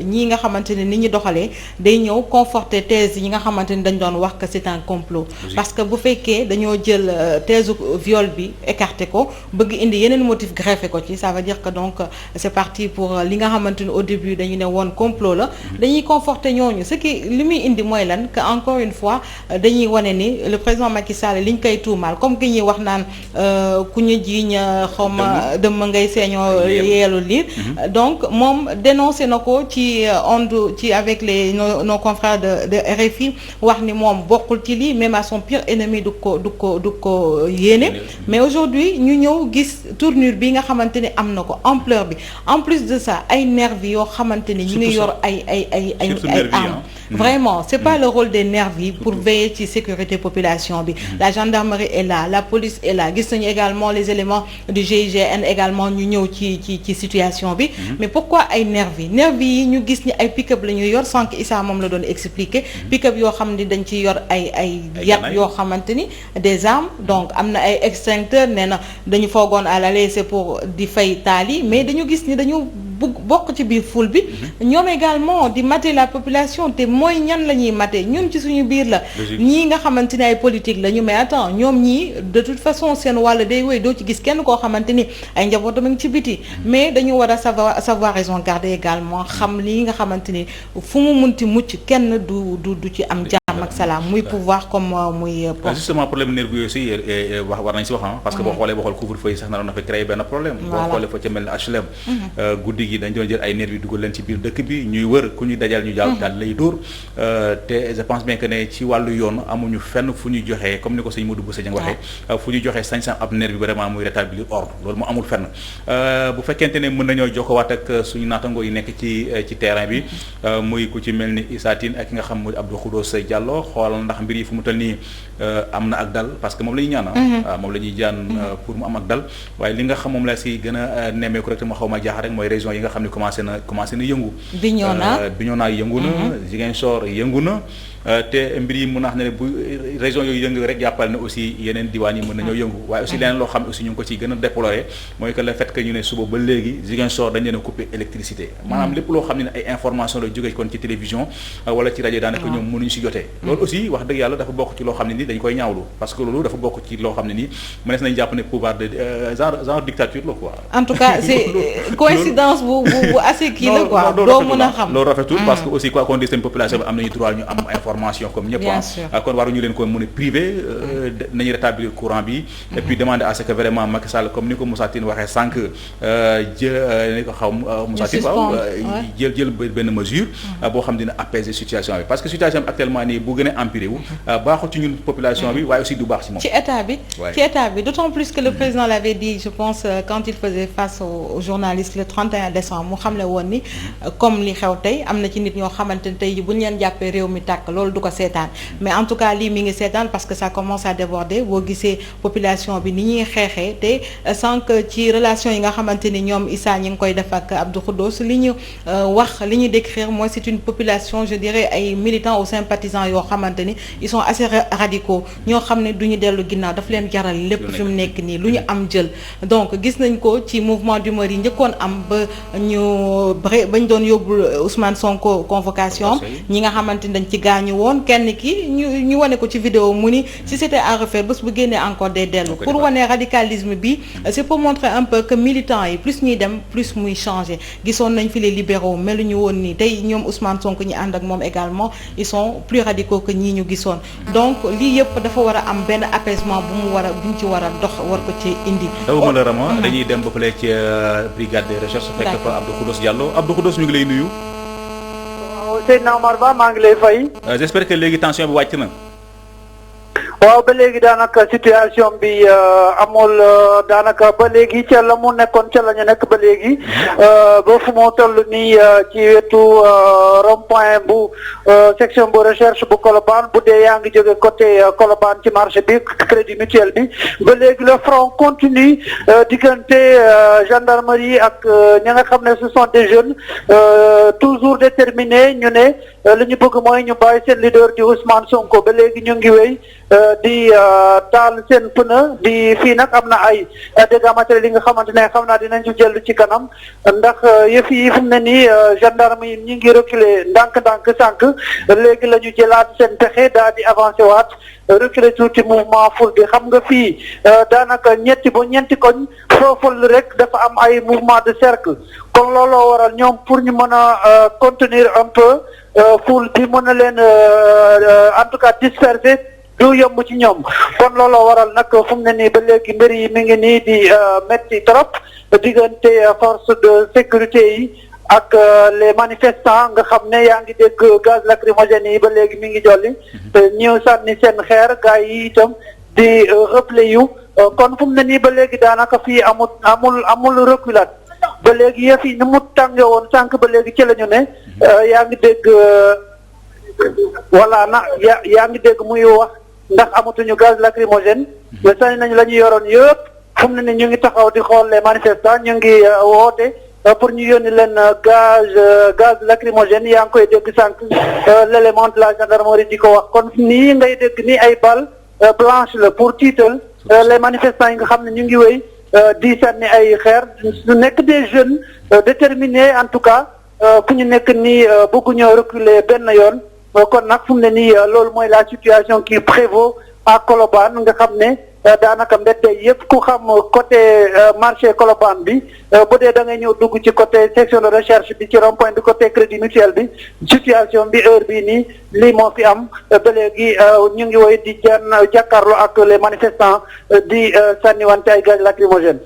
ñii nga xamante ne ni ñu doxalee day ñëw conforter thèse yi nga xamante ni dañ doon wax que c'est un complot parce que bu fekkee dañoo jël thèse viol bi écarté ko bëgg indi yeneen motif greffé ko ci ça veut dire que donc c'est parti pour li nga xamante ni au début dañu ne woon complot la dañuy conforter ñooñu ce qui li muy indi mooy lan que encore une fois dañuy wane ni le président Macky Sall liñ koy tuumaal comme que ñuy wax naan ku ñu jiiñ xawma dëmm ngay seeñoo yeelu liir donc moom dénoncé na ko ci onde ci avec nos confrères de RFI wax ni moom bokkul ci lii même à son pire ennemi du ko yéene mais aujourd'hui ñu ñëw gis tournure bi nga xamante ni am na ko ampleur bi en plus de ça ay nervis yoo xamante ni ñu ngi yor ay armes vraiment c'est pas le rôle des nervis pour veiller ci sécurité population bi la gendarmerie est là la police est là gis nañu également les éléments du GIGN également ñu ñëw ci situation bi mais pourquoi ay nervis yi ñu gis ni ay pick-up la ñuy yor sànq Issa moom la doon expliquer pick-up yoo xam ni dañ ci yor ay yat yoo xamante ni des armes donc am na ay extincteurs nee na dañu foogoon à l'aller c'est pour di fay taal yi mais dañu gis ni dañu bokk ci biir foule bi ñoom également di mater la population te mooy ñan la ñuy mater ñun ci suñu biir la ñii nga xamante ni ay politique la ñu mais attends ñoom ñii de toute façon seen wàll day wéy doo ci gis kenn koo xamante ni ay njabootam a ngi ci biti mais dañu war a savoir raison garder également xam lii nga xamante ni fu mu munti mucc kenn du ci am jàmm ak salaam muy pouvoir comme muy justement problème nerveux yooyu aussi war nañ si wax parce que boo xoolee couvre-feu yi sax naroon na fa créer benn problème boo xoolee fa ca mel ni HLM guddi gi dañ doon jël ay nervis dugal leen ci biir dëkk bi ñuy wër ku ñuy dajal ñu daal lay dóor te je pense bien que ne ci wàllu yoon amuñu fenn fu ñuy joxee comme ni ko sëñ Modou Bousso Dieng waxee fu ñuy joxee sañ-sañ ab nervi vraiment muy rétablir ordre loolu mu amul fenn bu fekkente ne mën nañoo jokkowaat ak suñu naatangoo yi nekk ci terrain bi muy ku ci mel ni Issa Tine ak ki nga xam muy Abdou Khoudoss Diallo xoolal ndax mbir yi fu mu toll nii am na ak dal parce que moom la ñuy ñaan waaw moom la ñuy jaan pour mu am ak dal waaye li nga xam moom la si gën a nemmeeku rek te ma xaw ma jaax rek mooy région yi nga xam ne commencé na yëngu Bignona yëngu na Ziguinchor yëngu na te mbir yi mën a wax ne bu région yooyu yëngu rek jàppal ne aussi yeneen diwaan yi mën nañoo yëngu waaye aussi leneen loo xam ne aussi ñu ngi ko ciy gën a déplorer mooy que le fait que ñu ne suba ba léegi Ziguinchor dañ leen a coupé électricité maanaam lépp loo xam ne ay information la jógee kon ci télévision wala ci rajo daanaka ñoom mënuñu si jotee loolu aussi wax dëgg yàlla dafa bokk ci loo xam ne nii dañ koy ñaawlu parce que loolu dafa bokk ci loo xam ne nii mënees nañ jàpp ne pouvoir de genre dictature la quoi en tout cas c'est coïncidence bu assez kii la quoi doo mën a xam loolu rafetul parce que aussi quoi qu'on dise seen population bi am nañu droit ñu am information comme ñëpp kon waruñu leen ko mën a privé nañu rétablir courant bi et puis demander à ce que vraiment Macky Sall comme ni ko Moussa Tine waxee sànq ni ko xaw Moussa Tine waaw jël benn mesure boo xam dina apaiser situation bi parce que situation bi actuellement nii bu gën a empiré wu baaxul ci ñun population bi waaye aussi du baax ci moom ci état bi d'autant plus que le président l'avait dit je pense quand il faisait face aux journalistes le 31 décembre mu xam le woon ni comme li xew tey am na ci nit ñoo xamante ne tey bu ñu leen jàppee réew mi tàkk loolu du ko seetaan mais en tout cas lii mi ngi seetaan parce que ça commence à déborder boo gisee population bi ni ñuy xeexee te sànq ci relation yi nga xamante ni ñoom Issa ñi ngi koy def ak Abdou Khoudoss li ñu wax li ñu décrire mooy c'est une population je dirais ay militants ou sympathisants yoo xamante ni ils sont assez radicaux ñoo xam ne du ñu dellu ginnaaw daf leen jaral lépp fi mu nekk nii lu ñu am jël donc gis nañ ko ci mouvement d'humeur yi njëkkoon am ba bañ doon yóbbul Ousmane Sonko convocation ñi nga xamante ni dañ ci gaañu woon kenn ki ñu wane ko ci vidéo mu ni si c'était à refaire bés bu génnee encore day dellu pour wane radicalisme bi c'est pour montrer un peu que militants yi plus ñuy dem plus muy changer gisoon nañ fi les libéraux meluñu woon nii tey ñoom Ousmane Sonko ñi ànd ak moom également ils sont plus radicaux que ñii ñu gisoon donc lii yëpp dafa war a am benn apaisement buñ ci war a dox war ko ci indi dañuy dem ba fële ci brigade de recherche fekk fa Abdou Khoudoss Diallo Abdou Khoudoss ñu ngi lay nuyu. waaw Seydina Omar Ba maa ngi lay fay. j'espère que léegi tension bi wàcc na. waaw ba léegi daanaka situation bi amul daanaka ba léegi ca la mu nekkoon ca la ñu nekk ba léegi ba fu mu toll nii ci wetu rond-point bu section bu recherche bu Colobane bu dee yaa ngi jóge côté Colobane ci marché bi crédit mutuel bi ba léegi le front continue diggante gendarmerie ak ñi nga xam ne ce sont des jeunes toujours déterminés ñu ne li ñu bëgg mooy ñu bàyyi seen leader di Ousmane Sonko ba léegi ñu ngi wéy di taal seen pneu di fii nag am na ay dégâts matériels yi nga xamante ne xam naa dinañ ci jël ci kanam ndax yëf yi fu mu ne nii gendarme yi ñi ngi reculer ndànk-ndànk sànq léegi la ñu jëlaat seen pexe daal di avancé waat reculer tuuti mouvement foule bi xam nga fii daanaka ñetti koñ fooful rek dafa am ay mouvement de cercle kon looloo waral ñoom pour ñu mën a contenir un peu foule bi mën a leen en tout cas disperser du yomb ci ñoom kon looloo waral nag fu mu ne nii ba léegi mbir yi mi ngi nii di metti trop diggante force de sécurité yi ak les manifestants nga xam ne yaa ngi dégg gaz lacrymogène yi ba léegi mi ngi jolli ñëw sànni seen xeer gars yi itam di replay yu kon fu mu ne nii ba léegi daanaka fii amul reculade ba léegi yëf yi ni mu tànge woon sànq ba léegi ci la ñu ne yaa ngi dégg voilà yaa ngi dégg muy wax ndax amatuñu gaz lacrymogène sañ nañ la ñu yoroon yëpp fu mu ne ni ñu ngi taxaw di xool les manifestants ñu ngi woote pour ñu yónni leen gaz lacrymogène yaa ngi koy dégg sànq l'élément de la gendarmerie di ko wax kon nii ngay dégg ni ay balles blanches la pour tiital les manifestants yi nga xam ne ñu ngi wéy di sànni ay xeer su nekk des jeunes déterminés en tout cas fu ñu nekk nii bëgguñoo reculer benn yoon kon nag fu mu ne nii loolu mooy la situation qui prévaut à Colobane nga xam ne daanaka mbedd yëpp ku xam côté marché Colobane bi bu dee da ngay ñëw dugg ci côté section de recherche bi ci rond-point bi côté crédit mutuel bi situation bi heure bii nii lii moo fi am ba léegi ñu ngi woy di jàkkaarloo ak les manifestants di sànniwante ay gaz lacrymogène.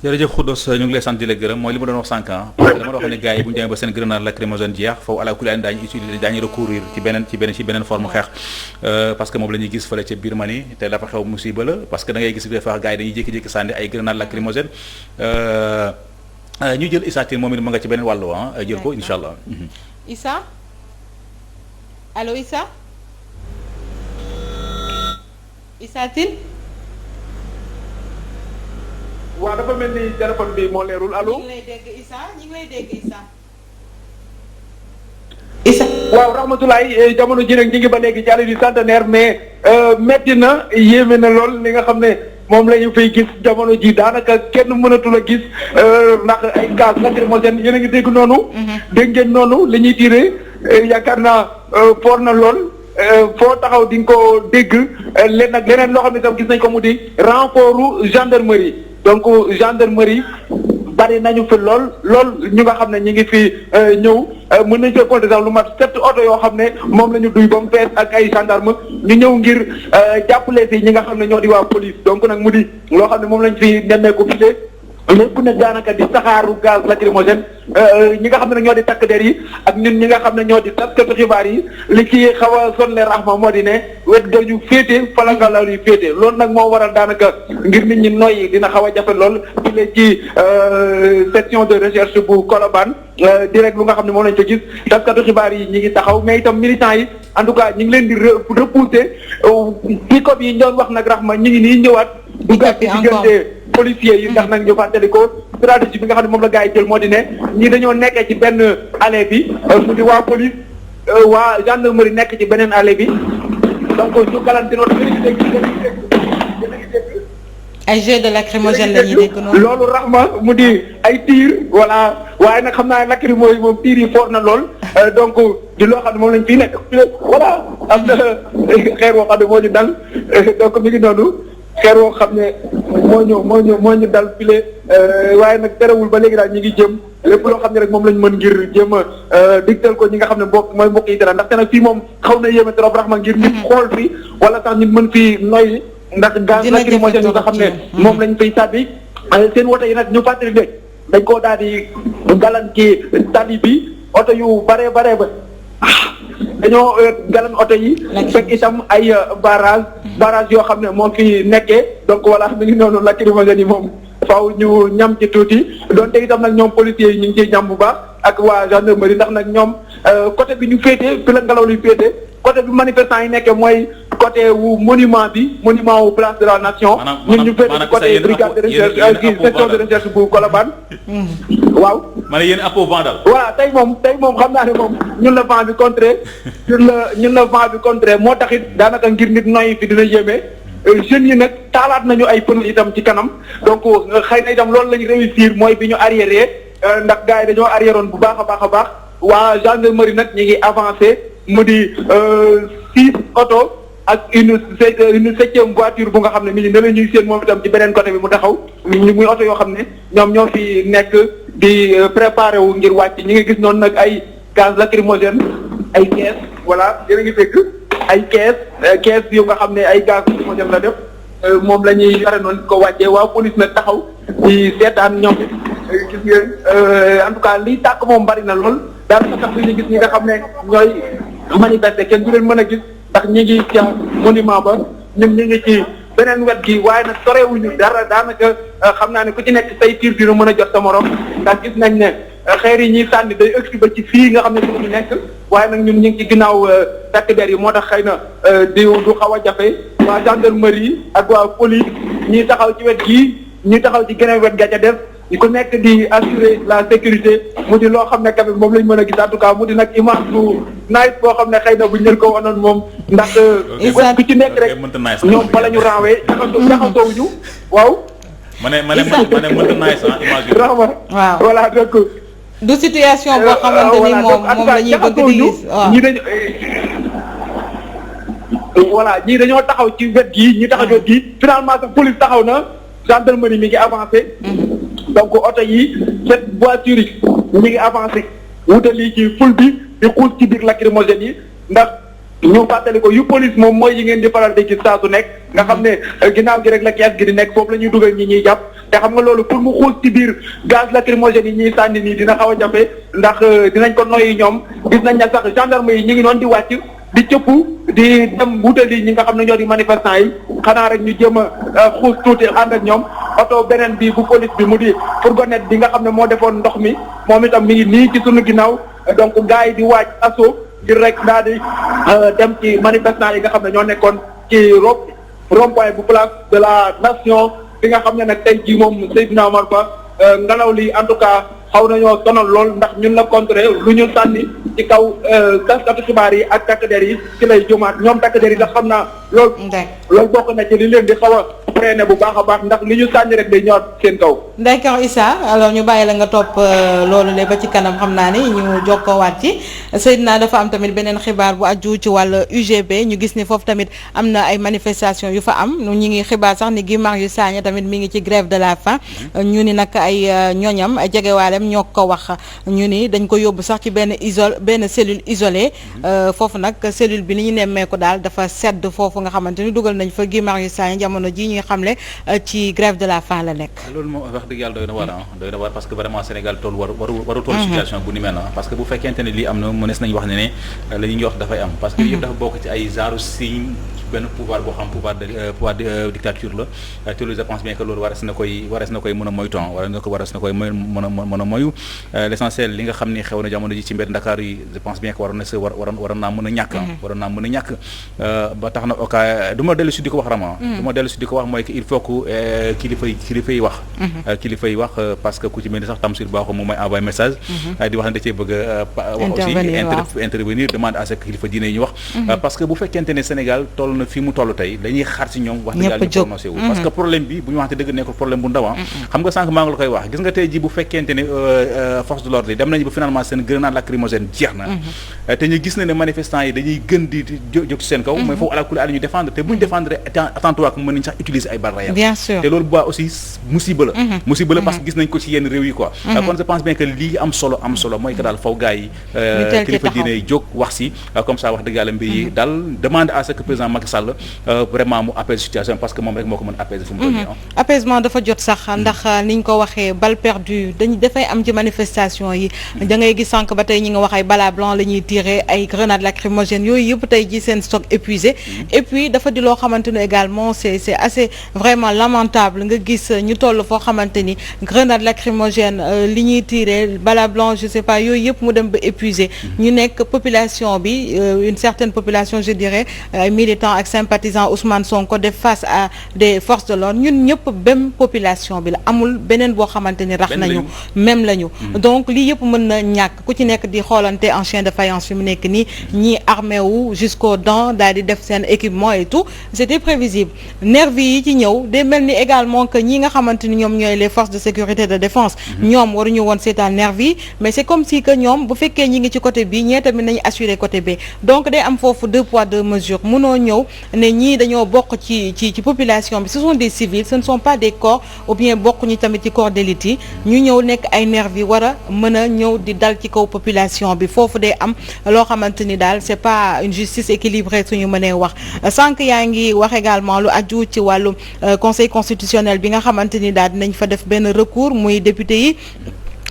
jërëjëf Khoudoss ñu ngi lay sant di la gërëm mooy li ma doon wax sànq parce que dama doon wax ne gars yi bu ñu demee ba seen grenade lacrymogène jeex foofu ala kulli daañu utiliser daañu recourir ci beneen forme xeex parce que moom la ñuy gis fële ca Birmanie te dafa xew musiba la parce que da ngay gis des fois gars yi dañuy jékki-jékki sànni ay grenade lacrymogène ñu jël Issa Tine moom it ma nga ci beneen wàllu jël ko incha allah. Issa allo Issa Tine. waaw dafa mel ni téléphone bi moo leerul allo. ñu ngi lay dégg Issa. waaw rahmatulahi jamono ji nag ñu ngi ba léegi ci allée du Centenaire mais metti na yéeme na lool li nga xam ne moom la ñu fay gis jamono ji daanaka kenn mënatul a gis ndax ay gaz lacrymogène yéen a ngi dégg noonu. dégg ngeen noonu li ñuy tiré yaakaar naa foor na lool. foo taxaw di nga ko dégg leneen loo xam ne tam gis nañ ko mu di renfortu gendarmerie donc gendarmerie bari nañu fi lool ñu nga xam ne ñi ngi fi ñëw mën nañ fee compter sax lu mat 7 oto yoo xam ne moom la ñu duy ba mu fees ak ay gendarme ñu ñëw ngir jàppale si ñi nga xam ne ñoo di waa police donc nag mu di loo xam ne moom lañ fi nemmeeku file lépp nag daanaka di saxaaru gaz lacrymogène ñi nga xam ne ñoo di takk der yi ak ñun ñi nga xam ne ñoo di taskatu xibaar yi li ci xaw a sonle Rahma moo di ne wet ga ñu féete fala nga la ñuy féete loolu nag moo waral daanaka ngir nit ñi noyyi dina xaw a jafe lool file ci section de recherche bu Colobane direct lu nga xam ne moom lañ ko gis taskatu xibaar yi ñi ngi taxaw mais itam militants yi en tout cas ñi ngi leen di repousser pick-up yi doon wax nag Rahma ñi ngi nii ñëwaat duggaat ci diggante policiers yi ndax nag ñu fàttali ko stratégie bi nga xam ne moom la gars yi jël moo di ne ñii dañoo nekkee ci benn allée bi mu di waa police waa gendarmerie nekk ci beneen allée bi donc ñu galantino ay jets de lacrymogène la ñuy dégg noonu. loolu Rahma mu di ay tir voilà waaye nag xam naa lacrymo yi moom tir yi fort na lool donc di loo xam ne moom lañ fiy nekk voilà am na xeer woo xam ne moo ñu dal donc mi ngi noonu xeer woo xam ne moo ñu dal file waaye nag terewul ba léegi daal ñi ngi jëm lépp loo xam ne rek moom lañ mën ngir jéem a digtal ko ñi nga xam ne mooy mbokk yi dara ndaxte nag fii moom xaw na yéeme trop Rahma ngir nit xool fi wala sax nit mën fii noyyi ndax gaz lacrymogène yi nga xam ne moom lañ fay sàbbi seen woto yi nag ñu fàttali ne dañ koo daal di galan ci tali bi oto yu bare ba dañoo galan oto yi fekk itam ay barrage yoo xam ne moo fi nekkee donc voilà mi ngi noonu lacrymogène yi moom faaw ñu ñam ci tuuti donte itam nag ñoom policiers yi ñu ngi ciy ñam bu baax ak waa gendarmerie ndax nag ñoom côté bi ñu féete fi la ngelaw li féete côté bi manifestant yi nekkee mooy côté wu monument wu place de la nation ñun ñu féete ci côté brigade de recherche section de recherche bu Colobane waaw ma ne yéen appo vent daal voilà tey moom xam naa ne moom ñun la vent bi contré ñun la vent bi contré moo taxit daanaka ngir nit noyyi fi dina yéeme jeunes yi nag taalaat nañu ay pneu itam ci kanam donc xëy na itam loolu lañu réussir mooy bi ñu arriéré ndax gars yi dañoo arriéré woon bu baax a baax waa gendarmerie nag ñi ngi avancé mu di 6 oto ak une 7e voiture bu nga xam ne mi ngi ne la ñuy seen moom itam ci beneen côté bi mu taxaw muy oto yoo xam ne ñoom ñoo fi nekk di préparé wu ngir wàcc ñi ngi gis noonu nag ay gaz lacrymogène ay caisse voilà yéen a ngi fekk ay caisse yu nga xam ne ay gaz lacrymogène la def moom la ñuy yore noonu ko wàccee waa police nag taxaw di seetaan ñoom gis ngeen en tout cas liy tàkk moom bari na lool daanaka sax li ñu gis ñi nga xam ne ñooy manifester kenn du leen mën a gis ndax ñi ngi ca monument ba ñun ñi ngi ci beneen wet gi waaye nag sorewuñu dara daanaka xam naa ne ku ci nekk say tiir dina mën a jot sa morom ndax gis nañ ne xeer yi ñuy sànni day ëgsi ba ci fii nga xam ne ñu nekk waaye nag ñun ñu ngi ci ginnaaw takk der yi moo tax xëy na du xaw a jafe waa gendarmerie ak waa police ñi taxaw ci wet gii ñi taxaw ci geneen wet ga ca def ku nekk di assurer la sécurité mu di loo xam ne tamit moom lañ mën a gis en tout cas mu di nag image bu nice boo xam ne xëy na bu ñu ko wanoon moom ndax ku ci nekk rek ñoom fa la ñu renwee jaxasoowuñu waaw ma ne mënta nice image Rahma waaw voilà donc du situation boo xamante ni moom la ñuy bëgg di gis waaw ñii dañu voilà ñii dañoo taxaw ci wet gii ñi taxaw ci wet gii finalement sax police taxaw na gendarmerie mi ngi avancé donc oto yi cette voiture yi ñu ngi avancé wutali ci ful bi di xuus ci biir lacrymogène yi ndax ñu fàttali ko yu police moom mooy yi ngeen di faral di gis saa su nekk nga xam ne ginnaaw gi rek la kees gi di nekk foofu la ñuy dugal ñi ñuy jàpp te xam nga loolu pour mu xuus ci biir gaz lacrymogène yi ñuy sànni nii dina xaw a jafe ndax dinañ ko noyyi ñoom gis nañ ne sax gendarme yi ñu ngi noonu di wàcc di cëpp di dem wutali ñi nga xam ne ñoo di manifestants yi xanaa rek ñu jéem a xuus tuuti ànd ak ñoom oto beneen bi bu police bi mu di fourgonnette bi nga xam ne moo defoon ndox mi moom itam mi ngi nii ci sunu ginnaaw donc gars yi di waaj asso ngir rek daal di dem ci manifestants yi nga xam ne ñoo nekkoon ci rond-point bu place de la nation bi nga xam ne nag tey jii moom Seydina Omar Ba ngelaw li en tout cas xaw nañoo sonal lool ndax ñun la contré lu ñu sànni ci kaw taskatu xibaar yi ak takk der yi ci lay jumaat ñoom takk der yi ndax xam naa loolu bokk na ci li leen di xaw a freiné bu baax a baax ndax li ñu sànni rek day ñëwaat seen kaw. d'accord Issa alors ñu bàyyi la nga topp loolu le ba ci kanam xam naa ni ñu jokkoowaat ci Seydina dafa am tamit beneen xibaar bu aju ci wàllu UGB ñu gis ni foofu tamit am na ay manifestations yu fa am ñu ngi xibaar sax ni Guy Marius Sagna tamit mi ngi ci grève de la faim ñu ni nag ay ñoñam jegewaalem ñoo ko wax ñu ni dañ ko yóbbu sax ci benn cellule isolée foofu nag cellule bi ni ñu nemmee ko daal dafa sedd foofu foofu nga xamante ni dugal nañ fa Guy Marius Sagna jamono ji ñuy xamle ci grève de la faim la nekk. loolu moom wax dëgg yàlla doy na waar parce que vraiment Sénégal toll waru toll situation bu ni mel parce que bu fekkente ne lii am na mënees nañ wax ne la ñuy wax dafay am parce que yëpp dafa bokk ci ay genre signe benn pouvoir boo xam pouvoir de dictature la te je pense bien que loolu warees na koy mën a moytu warees na koy mën a moyu l'essentiel li nga xam ni xew na jamono ji ci mbedd Dakar yi je pense bien que waroon naa mën a ñàkk ba tax na du ma dellu si di ko wax rama du ma dellu si di ko wax mooy que il faut que kilifa yi wax parce que ku ci mel ni sax Tamsir Bakhoum moom mooy envoyé message di wax ne da cee bëgg a wax aussi intervenir demande à ce que kilifa diine yi ñu wax parce que bu fekkente ne Sénégal toll na fi mu toll tey dañuy xaar ci ñoom wax dëgg yàlla ñu prononcé wu parce que problème bi bu ñu waxante dëgg nekkul problème bu ndaw xam nga sànq maa ngi la koy wax gis nga tey ji bu fekkente ne force de l'ordre yi dem nañu ba finalement seen grenade lacrymogène jeex na te ñu gis na ne manifestants yi dañuy gën di jóg ci seen kaw mooy foofu àlakuli àll ñu défendre te bu ñu défendre attentuwaat mën nañ sax utiliser ay balles réelles bien sûr te loolu bu baax aussi musiba la parce que gis nañ ko ci yenn réew yi quoi kon je pense bien que lii am solo mooy que daal faw gars yi kilifa diine yi jóg wax si comme ça wax dëgg yàlla mbir yi daal demande à ce que président Macky Sall vraiment mu apaiser situation parce que moom rek moo ko mën apaiser fu mu toll nii apaisement dafa jot sax ndax niñ ko waxee balle perdue dafay am ci manifestation yi da ngay gis sànq ba tey ñi nga wax ay balles blancs la ñuy tirer ay grenades lacrymogènes yooyu yëpp tey ji seen stock épuisé et puis dafa di loo xamante ne également c'est assez vraiment lamentable nga gis ñu toll foo xamante ni grenade lacrymogène li ñuy tirer balles blancs je sais pas yooyu yëpp mu dem ba épuisé ñu nekk population bi une certaine population je dirais militants ak sympathisants Ousmane Sonko def face à des forces de l'ordre ñun ñëpp même population bi la amul beneen boo xamante ni rax nañu même lañu donc lii yëpp mën na ñàkk ku ci nekk di xoolante en chien de faïence fi mu nekk nii ñii armé wu jusqu'aux dents daal di def seen équipement et tout c'était prévisible nervi yi ci ñëw day mel ni également que ñi nga xamante ni ñoom ñooy les forces de sécurité et de défense ñoom waruñu woon seetaan nervi yi mais c'est comme si que ñoom bu fekkee ñi ngi ci côté bi ñee tamit nañu assurer côté B donc day am foofu 2 poids 2 mesures mënoo ñëw ne ñii dañoo bokk ci population bi ce sont des civils ce ne sont pas des corps ou bien bokk ñu tamit ci corps d'élite yi ñu ñëw nekk ay nervi war a mën a ñëw di dal ci kaw population bi foofu day am loo xamante ni daal c'est pas une justice équilibrée suñu mënee wax sànq yaa ngi wax également lu aju ci wàllu conseil constitutionnel bi nga xamante ni daal dinañ fa def benn recours muy député yi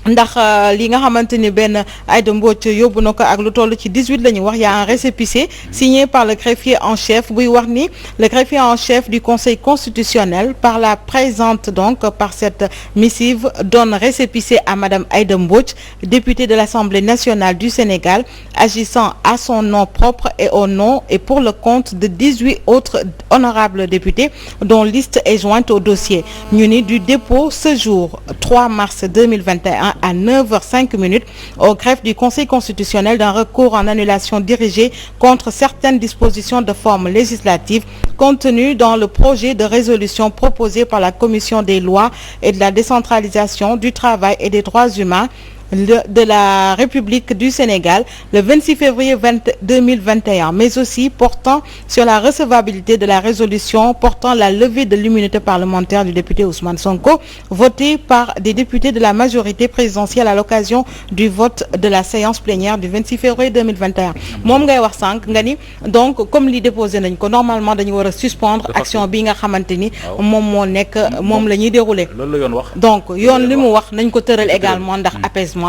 ndax li nga xamante ni benn Aïda Mbodj yóbbu na ko ak lu toll ci 18 la ñu wax y a un récépissé signé par le greffier en chef buy wax ni le greffier en chef du conseil constitutionnel par la présente donc par cette missive donne récépissé à madame Aïda Mbodj députée de l'Assemblée nationale du Sénégal agissant à son nom propre et au nom et pour le compte de 18 autres honorables députés dont liste est jointe au dossier ñu ni du dépôt ce jour 3 mars 2021 à 9h05 au greffe du Conseil constitutionnel d'un recours en annulation dirigé contre certaines dispositions de forme législative contenues dans le projet de résolution proposé par la Commission des lois et de la décentralisation du travail et des droits humains de la République du Sénégal le 26 février 2021, mais aussi portant sur la recevabilité de la résolution portant la levée de l'immunité parlementaire du député Ousmane Sonko, votée par des députés de la majorité présidentielle à l'occasion du vote de la séance plénière du 26 février 2021. moom ngay wax sànq nga ni donc comme li déposé nañ ko normalement dañu war a suspendre action bi nga xamante ni moom moo nekk moom la ñuy dérouler. loolu la yoon wax. donc yoon li mu wax nañ ko tëral également ndax apaisement.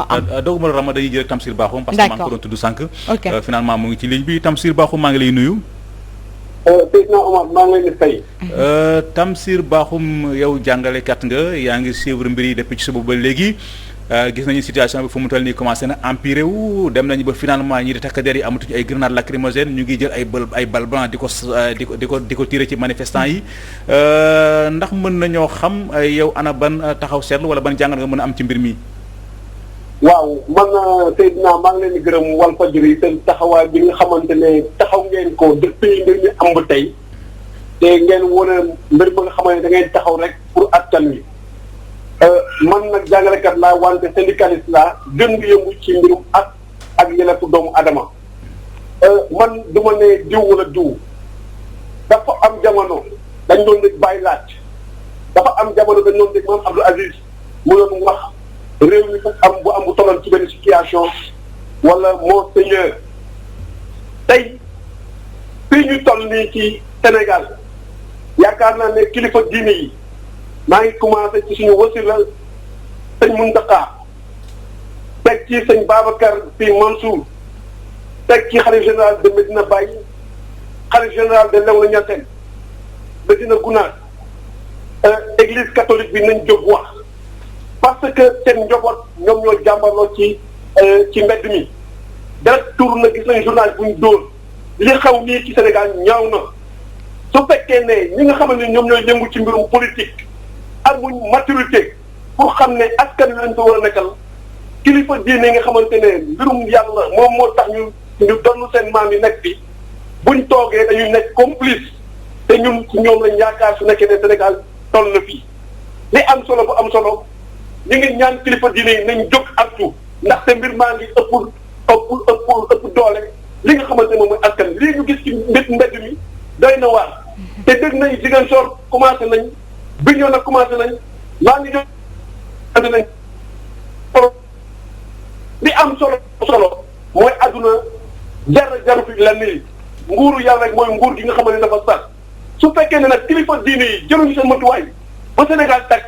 doguma la Rama dañuy jël Tamsir Bakhoum parce que maa ngi ko doon tudd sànq. Finalement mu ngi ci ligne bi Tamsir Bakhoum maa ngi lay nuyu. Seydina Omar maa ngi leen di fay. Tamsir Bakhoum yow jàngalekat nga yaa ngi suivre mbir yi depuis ci suba ba léegi gis nañu situation bi fu mu toll nii commencé na empiré wu dem nañu ba finalement ñi di takk der yi amatuñu ay grenades lacrymogènes ñu ngi jël ay balles blancs di ko tirer ci manifestants yi ndax mën nañoo xam yow ana ban taxaw seetlu wala ban jàngat nga mën a am ci mbir mi. waaw man Seydina maa ngi leen di gërëm Walfadjri seen taxawaay bi nga xamante ne taxaw ngeen ko depuis mbir mi am ba tey te ngeen wane mbir ba nga xamante ne da ngeen taxaw rek pour askan wi man nag jàngalekat laa wante syndicaliste laa gën di yëngu ci mbirum ak yelleefu doomu adama man du ma ne diw wala diw dafa am jamono dañ doon dégg bàyyi laaj dafa am jamono dañ doon dégg maam Abdou Aziz mu doon wax réew mi bu tolloon ci benn situation wala monseigneur tey fii ñu toll nii ci Sénégal yaakaar naa ne kilifa diine yi maa ngi commencé ci suñu wasila sëñ Mountakha teg ci sëñ Babacar Sy Mansour teg ci xalif général de Medina Baye xalif général de Léona Niassène Medina Gounass église catholique bi nañ jóg wax parce que seen njaboot ñoom ñoo jàmbarloo ci mbedd mi dara tour na gis nañ journal bu ñu dóor li xew nii ci Sénégal ñaaw na su fekkee ne ñi nga xamante ne ñoom ñooy yëngu ci mbirum politique amuñ maturité pour xam ne askan wi lañ ko war a nekkal kilifa diine nga xamante ne mbirum yàlla moom moo tax ñu donn seen maam yi nekk fi buñ toogee dañuy nekk complice te ñun ci ñoom lañ yaakaar su nekkee ne Sénégal toll na fii li am solo bu am solo ñu ngi ñaan kilifa diine yi nañ jóg artu ndaxte mbir maa ngi ëpp doole li nga xamante ne moom mooy askan lii ñu gis ci mbedd mi doy na waar te dégg nañ Ziguinchor commencé nañ Bignona commencé nañ maa ngi jóg nañ li am solo mooy àdduna jaru fi lenn yi nguuru yàlla rek mooy nguur gi nga xamante ne dafa sax su fekkee ne nag kilifa diine yi jëluñu seen matuwaay ba Sénégal tàkk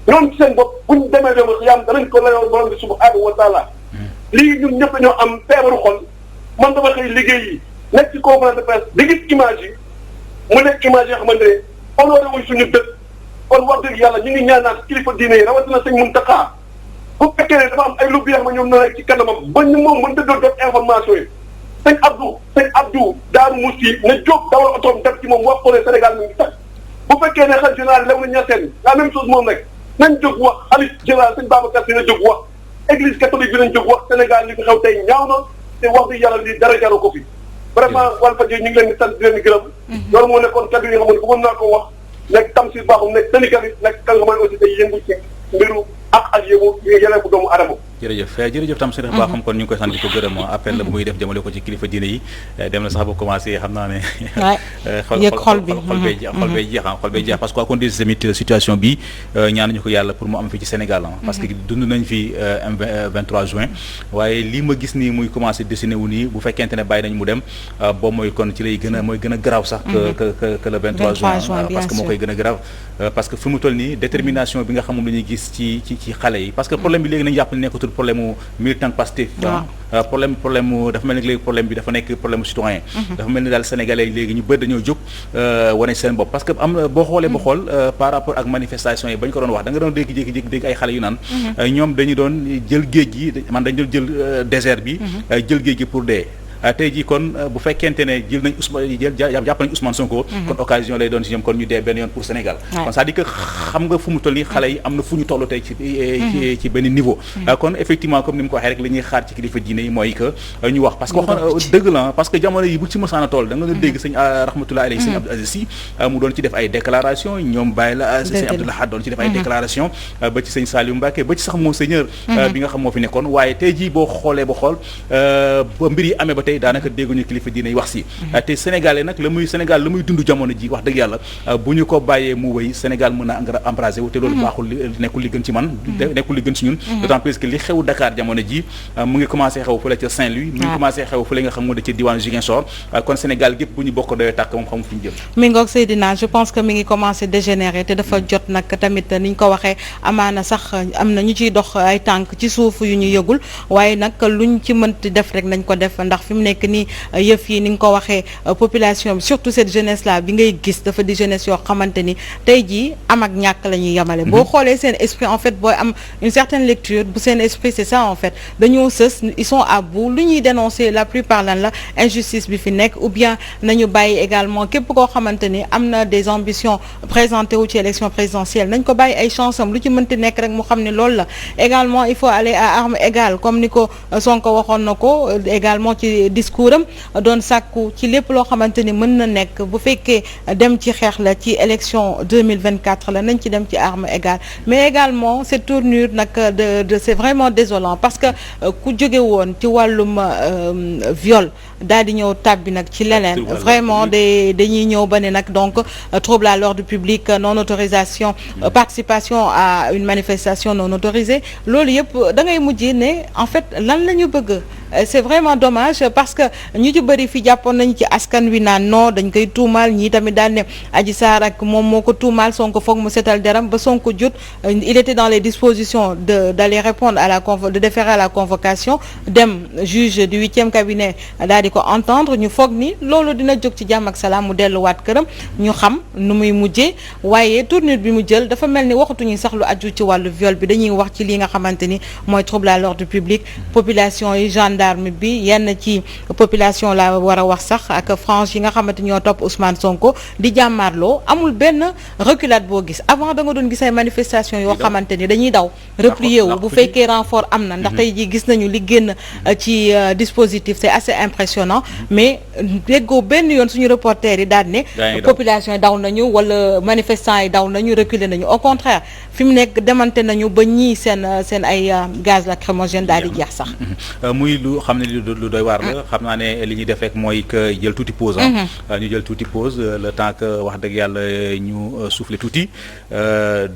ñoom ci seen bopp buñ demee réew mi xiyaam danañ ko layoon borom bi subhanahu wa taala lii ñun ñëpp dañoo am feebaru xol man dama xëy liggéey yi nekk ci conférence de presse di gis image yi mu nekk image yoo xamante ne honoré wuñ suñu dëkk kon wax dëgg yàlla ñu ngi ñaanaat kilifa diine yi rawatina sëñ Mountakha bu fekkee ne dafa am ay lobby yoo xam ne ñoom ñoo nekk ci kanamam ba ñu moom mën dëggal jot information yi sëñ Abdou Daaru Musti na jóg dawal otoom def ci moom wax ko ne Sénégal mi ngi tax bu fekkee ne xel général Léona Niassène la même chose moom rek nañ jóg wax xalif général sëñ Babacar Sy na jóg wax église catholique bi nañ jóg wax Sénégal li fi xew tey ñaaw na te wax bi yàlla li dara jaru ko fi vraiment Walfadjri ñu ngi leen di sant di leen di gërëm loolu moo nekkoon kaddu yi nga xam ne bëggoon naa ko wax nekk Tamsir Bakhoum nekk syndicaliste nekk ka nga xam ne aussi day yëngu ci mbiru ak yeneen bu doomu adama jërëjëf Tamsir Bakhoum kon ñu ngi koy sant di ko gërëm appel la bu muy def jëmale ko ci kilifa diine yi dem na sax ba commencé xam naa ne xol bay jeex parce que quoi qu'on dise tamit situation bi ñaanuñu ko yàlla pour mu am fi ci Sénégal parce que dund nañ fi M23 juin waaye lii ma gis nii muy commencé dessiné wu nii bu fekkente ne bàyyi nañ mu dem boobu mooy kon ci lay mooy gën a garaaw sax que le 23 juin parce que moo koy gën a garaaw parce que fi mu toll nii détermination bi nga xam moom la ñuy gis ci xale yi parce que problème bi léegi nañu jàpp ne nekkatul problème mu militant Pastef problème mu dafa mel ni léegi problème bi dafa nekk problème mu citoyen dafa mel ni daal sénégalais léegi ñu bëri dañoo jóg wane seen bopp parce que am boo xoolee ba xool par rapport ak manifestation yi bañ ko doon wax da nga doon dégg ay xale yu naan ñoom dañu doon jël géej gi dañu doon jël désert bi jël géej gi pour dee tey jii kon bu fekkente ne jàpp nañ Ousmane Sonko kon occasion lay doon si ñoom kon ñu dee benn yoon pour Sénégal kon c'est-à-dire que xam nga fu mu toll nii xale yi am na fu ñu toll tey ci benn niveau kon effectivement comme ni mu ko waxee rek li ñuy xaar ci kilifa diine yi mooy que ñu wax parce que wax dëgg la parce que jamono yi bu ci mësaan a toll da nga doon dégg sëñ rahmatullahi alayhi sëñ Abdou Aziz Sy mu doon ci def ay déclaration ñoom bàyyi la sëñ Abdou Lahad doon ci def ay déclaration ba ci sëñ Saliou Mbacké ba ci sax monseigneur bi nga xam moo fi nekkoon waaye tey jii boo xoolee ba xool ba mbir yi amee ba tey daanaka dégguñu kilifa diine yi wax si te Sénégalais nag Sénégal la muy dund jamono ji wax dëgg yàlla bu ñu ko bàyyee mu wéy Sénégal mën a embrasé wu te loolu baaxul nekkul li gën ci man nekkul li gën ci ñun d'autant plus que li xew Dakar jamono ji mu ngi commencé xew fële ca Saint-Louis mu ngi commencé xew fële nga xam moo da ci diwaan Ziguinchor kon Sénégal gépp bu ñu bokk doyoo tàkk moom xamu fu ñu jëm mi ngoog Seydina je pense que mi ngi commencé dégénérer te dafa jot nag tamit ni ñu ko waxee amaana sax am na ñu ciy dox ay tànk ci suuf yu ñu yëgul waaye nag luñ ci mënti def rek nañ ko def ndax fi mu nekk nii yëf yi ni nga ko waxee population bi surtout cette jeunesse là bi ngay gis dafa di jeunesse yoo xamante ni tey jii am ak ñàkk la ñuy yemale boo xoolee seen esprit en fait booy am une certaine lecture bu seen esprit c'est ça en fait dañoo sës ils sont à bout lu ñuy dénoncer la plupart lan la injustice bi fi nekk ou bien nañu bàyyi également képp koo xamante ni am na des ambitions présentées wu ci élection présidentielle nañ ko bàyyi ay chance am lu ci mënti nekk rek mu xam ne loolu la également il faut aller à armes égales comme ni ko Sonko waxoon na ko également ci discours am doon sàkku ci lépp loo xamante ni mën na nekk bu fekkee dem ci xeex la ci élection 2024 la nañ ci dem ci armes égales mais également cette tournure nag de c'est vraiment désolant parce que ku jóge woon ci wàllum viol daal di ñëw tàbbi nag ci leneen vraiment dañuy ñëw ba ne nag donc trouble à l'ordre public, non autorisation, participation à une manifestation non autorisée, loolu yëpp da ngay mujjee ne en fait lan la ñu bëgg. C'est vraiment dommage parce que ñu ci bëri fi jàppoon nañu ci askan wi naan non dañ koy tuumaal ñii tamit daal ne Adji Sarr ak moom moo ko tuumaal Sonko foog mu setal deram ba Sonko jot il était dans les dispositions d'aller répondre à de déférer à la convocation dem juge du 8e cabinet daal di ko entendre ñu foog ni loolu dina jóg ci jàmm ak salaam mu delluwaat këram ñu xam nu muy mujjee waaye tournure bi mu jël dafa mel ni waxatuñu sax lu aju ci wàllu viol bi dañuy wax ci li nga xamante ni mooy trouble à l'ordre public population yi gendarme bi yenn ci population la war a wax sax ak frange yi nga xamante ñoo topp Ousmane Sonko di jàmmaarloo amul benn reculade boo gis avant da nga doon gis ay manifestation yoo xamante ni dañuy daw replier wu bu fekkee renfort am na ndax tey ji gis nañu li génn ci dispositif c'est assez impressionnant mais déggoo benn yoon suñu reporter yi daal ne population yi daw nañu wala manifestants yi daw nañu reculer nañu au contraire fi mu nekk demante nañu ba ñii seen ay gaz lacrymogène daal di jeex sax muy lu xam ne lu doy waar la xam naa ne li ñuy def rek mooy que jël tuuti pause ñu jël tuuti pause le temps que wax dëgg yàlla ñu souffler tuuti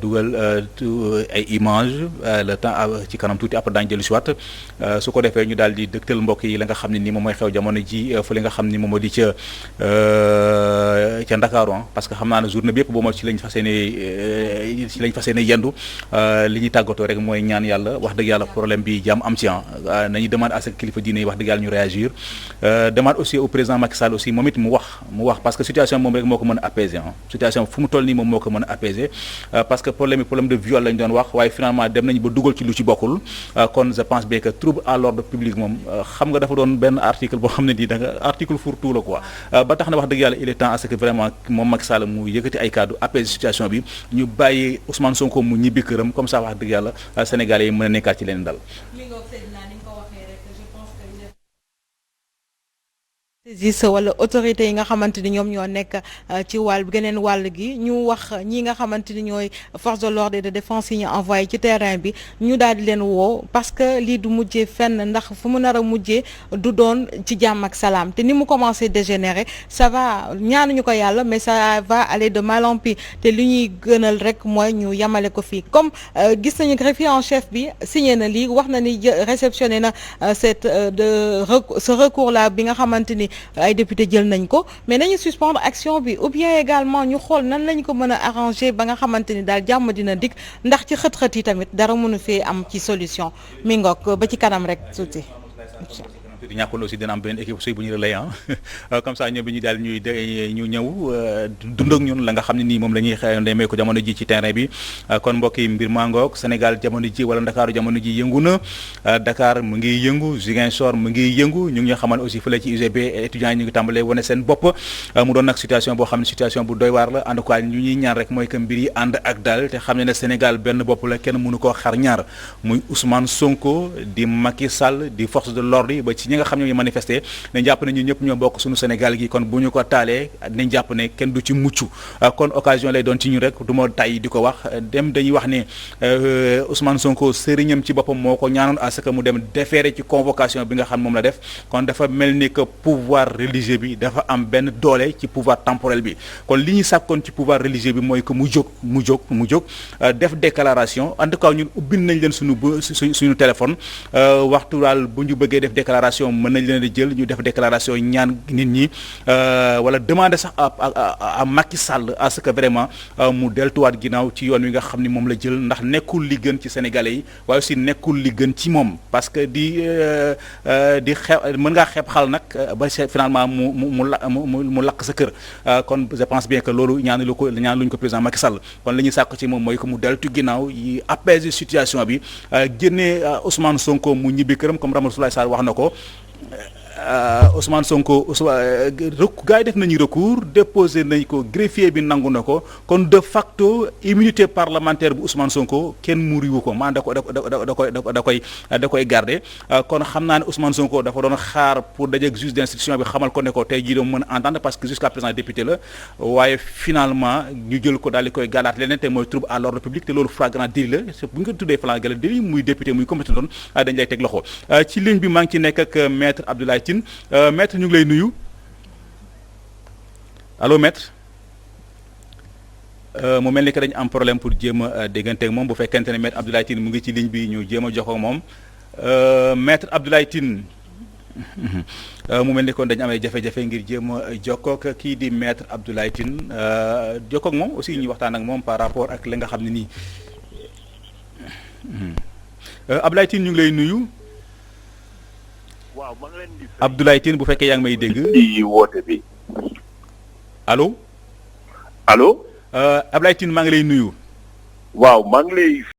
dugal ay image le temps ci kanam tuuti après daañu jël si waat su ko defee ñu daal di dëgtal mbokk yi la nga xam ne ni moom mooy xew jamono ji fa li nga xam ni moom moo di ca Ndakaaru parce que xam naa ne journée bi yëpp boo ma ci lañ fas yéene yendu li ñuy tàggatoo rek mooy ñaan yàlla wax dëgg yàlla problème bi jàmm am ci nañu demande à ce kilifa diine yi wax dëgg yàlla ñu réagir demande aussi au président Macky Sall aussi moom it mu wax parce que situation moom rek moo ko mën a apaiser situation fu mu toll nii moom moo ko mën a apaiser parce que problème de viol lañ doon wax waaye finalement dem nañu ba dugal ci lu ci bokkul kon je pense bien que trouble à l'ordre public moom xam nga dafa doon benn article boo xam ne di da nga article fourre-tout la quoi ba tax na wax dëgg yàlla il est temps à ce que vraiment moom Macky Sall mu yëkkati ay kaddu apaiser situation bi ñu bàyyi Ousmane Sonko mu ñibbi këram comme ça wax dëgg yàlla Sénégalais yi mën a nekkaat ci leen dal gis wala autorité yi nga xamante ni ñoom ñoo nekk ci geneen wàll gi ñu wax ñi nga xamante ni ñooy force de l'ordre et de défense yi ñu envoyé ci terrain bi ñu daal di leen woo parce que lii du mujjee fenn ndax fu mu nar a mujjee du doon ci jàmm ak salaam te ni mu commencé dégénérer ça va ñaanuñu ko yàlla mais ça va aller de mal en pis te li ñuy gënal rek mooy ñu yamale ko fii comme gis nañu greffier en chef bi signé na lii wax na ni réceptionné na ce recours là bi nga xamante ni ay député jël nañ ko mais nañu suspendre action bi ou bien également ñu xool nan lañ ko mën a arranger ba nga xamante ni daal jàmm dina dikk ndax ci xët-xët yi tamit dara mënu fee am ci solution mi ngoog ba ci kanam rek tuuti di ñàkkoon aussi dina am benn équipe aussi bu ñu relay comme ça ñoom bi ñu daal ñu ñëw dund ak ñun la nga xam ne nii moom la ñuy demee ko jamono ji ci terrain bi kon mbokk yi mbir mangoog Sénégal jamono ji wala Dakar jamono ji yëngu na Dakar mu ngi yëngu Ziguinchor mu ngi yëngu ñu ngi xamal aussi fële ci UGB étudiants yi ñu ngi tàmbalee wane seen bopp mu doon nag situation boo xam ne situation bu doy waar la en tout cas ñu ñuy ñaan rek mooy que mbir yi ànd ak daal te xam ne ne Sénégal benn bopp la kenn mënu koo xar ñaar muy Ousmane Sonko di Macky Sall di force de l'ordre yi ba ci ñi nga xam ne ñu manifesté nañ jàpp ne ñu ñëpp ñoo bokk suñu Sénégal gi kon bu ñu ko taalee nañ jàpp ne kenn du ci mucc kon occasion lay doon ci ñu rek du ma tay di ko wax dañuy wax ne Ousmane Sonko sëriñam ci boppam moo ko ñaanoon à ce que mu dem déféré ci convocation bi nga xam moom la def kon dafa mel ni que pouvoir religieux bi dafa am benn doole ci pouvoir temporel bi kon li ñu sàkkoon ci pouvoir religieux bi mooy que mu jóg def déclaration en tout cas ñun ubbil nañ leen suñu téléphone waxtu daal bu ñu bëggee def déclaration mën nañ leen di jël ñu def déclaration ñaan nit ñi wala demander sax à Macky Sall à ce que vraiment mu deltuwaat ginnaaw ci yoon wi nga xam ni moom la jël ndax nekkul li gën ci Sénégalais yi waaye aussi nekkul li gën ci moom parce que di xeeb mën ngaa xeeb xal nag ba finalement mu lakk sa kër kon je pense bien que loolu ñaanuñu ko président Macky Sall kon li ñuy sàkk ci moom mooy que mu deltu ginnaaw yi apaiser situation bi génnee Ousmane Sonko mu ñibbi këram comme Ramatoulaye Sarr wax na ko Ousmane Sonko gars yi def nañu recours déposé nañ ko greffier bi nangu na ko kon de facto immunité parlementaire bu Ousmane Sonko kenn muriwu ko maanaam da koy garder kon xam naa ne Ousmane Sonko dafa doon xaar pour dajeeg juge d'instruction bi xamal ko ne ko tey jii doon mën a entendre parce que jusqu'à présent député la waaye finalement ñu jël ko daal di koy gàllaat leneen te mooy trouble à l'ordre public te loolu flagrant délit la bu nga tuddee flagrant délit muy député muy compétent doon dañ lay teg loxo ci ligne bi maa ngi ci nekk ak maître Abdoulaye Tine maître ñu ngi lay nuyu allo maître mu mel ni que dañu am problème pour jéem a déggante ak moom bu fekkente ne maître Abdoulaye Tine mu ngi ci ligne bi ñu jéem a jokkoo ak moom maître Abdoulaye Tine mu mel ni kon dañu amee jafe-jafe ngir jéem a jokkoo ak kii di maître Abdoulaye Tine jokkoo ak moom aussi ñu waxtaan ak moom par rapport ak li nga xam ne nii Abdoulaye Tine ñu ngi lay nuyu. waaw maa ngi leen di. Abdoulaye Tine bu fekkee yaa ngi may dégg. di woote bi. allo. allo. Abdoulaye Tine maa ngi lay nuyu. waaw maa ngi lay.